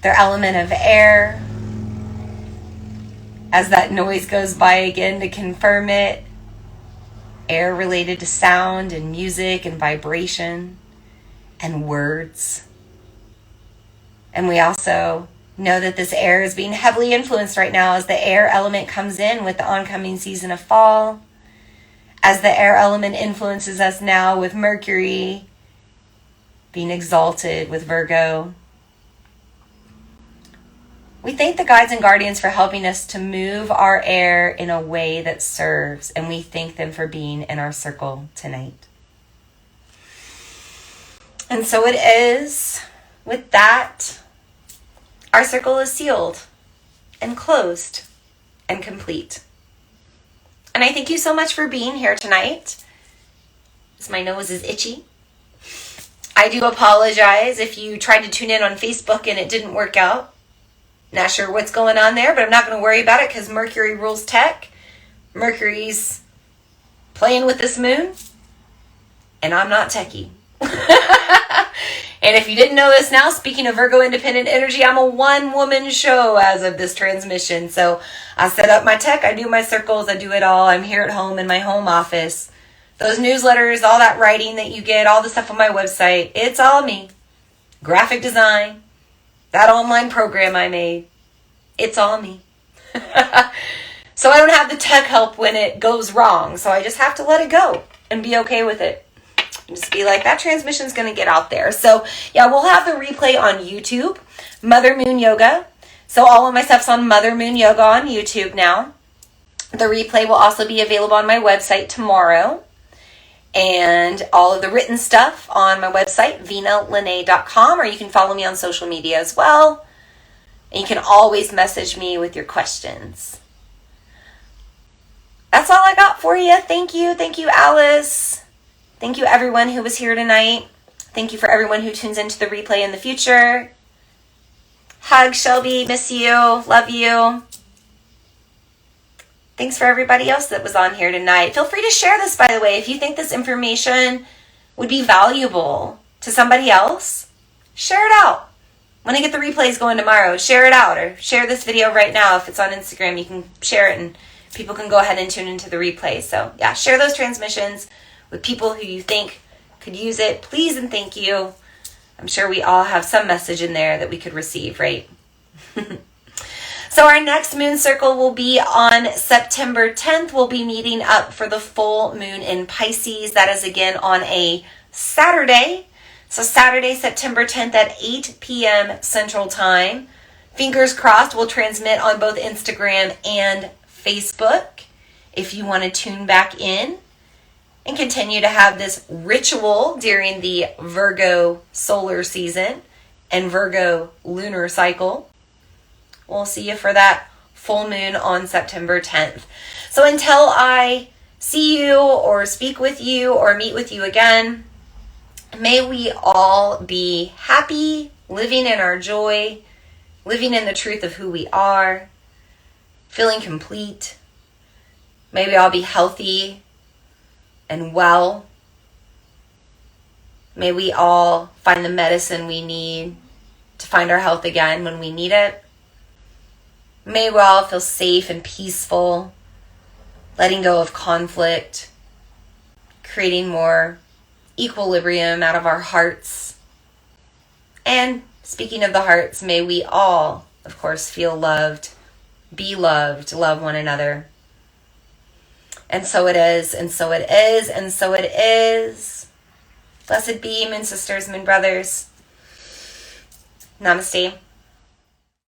Speaker 1: their element of air, as that noise goes by again to confirm it, air related to sound and music and vibration and words. And we also know that this air is being heavily influenced right now as the air element comes in with the oncoming season of fall, as the air element influences us now with Mercury being exalted with Virgo. We thank the guides and guardians for helping us to move our air in a way that serves, and we thank them for being in our circle tonight. And so it is. With that, our circle is sealed and closed and complete. And I thank you so much for being here tonight, as my nose is itchy. I do apologize if you tried to tune in on Facebook and it didn't work out. Not sure what's going on there, but I'm not going to worry about it because Mercury rules tech. Mercury's playing with this moon, and I'm not techie. And if you didn't know this now, speaking of Virgo independent energy, I'm a one-woman show as of this transmission. So I set up my tech, I do my circles, I do it all. I'm here at home in my home office. Those newsletters, all that writing that you get, all the stuff on my website, it's all me. Graphic design, that online program I made, it's all me. So I don't have the tech help when it goes wrong. So I just have to let it go and be okay with it. Just be like, that transmission's going to get out there. So yeah, we'll have the replay on YouTube, Mother Moon Yoga. So all of my stuff's on Mother Moon Yoga on YouTube now. The replay will also be available on my website tomorrow. And all of the written stuff on my website, vinalene.com, or you can follow me on social media as well. And you can always message me with your questions. That's all I got for you. Thank you. Thank you, Alice. Thank you, everyone who was here tonight. Thank you for everyone who tunes into the replay in the future. Hug, Shelby. Miss you. Love you. Thanks for everybody else that was on here tonight. Feel free to share this, by the way. If you think this information would be valuable to somebody else, share it out. When I get the replays going tomorrow, share it out, or share this video right now. If it's on Instagram, you can share it and people can go ahead and tune into the replay. So yeah, share those transmissions with people who you think could use it. Please and thank you. I'm sure we all have some message in there that we could receive, right? So our next moon circle will be on September 10th. We'll be meeting up for the full moon in Pisces. That is again on a Saturday. So Saturday, September 10th at 8 p.m. Central Time. Fingers crossed, we'll transmit on both Instagram and Facebook if you want to tune back in and continue to have this ritual during the Virgo solar season and Virgo lunar cycle. We'll see you for that full moon on September 10th. So until I see you or speak with you or meet with you again, may we all be happy, living in our joy, living in the truth of who we are, feeling complete. May we all be healthy and well. May we all find the medicine we need to find our health again when we need it. May we all feel safe and peaceful, letting go of conflict, creating more equilibrium out of our hearts. And speaking of the hearts, may we all, of course, feel loved, be loved, love one another. And so it is, and so it is, and so it is. Blessed be, moon sisters, moon brothers. Namaste.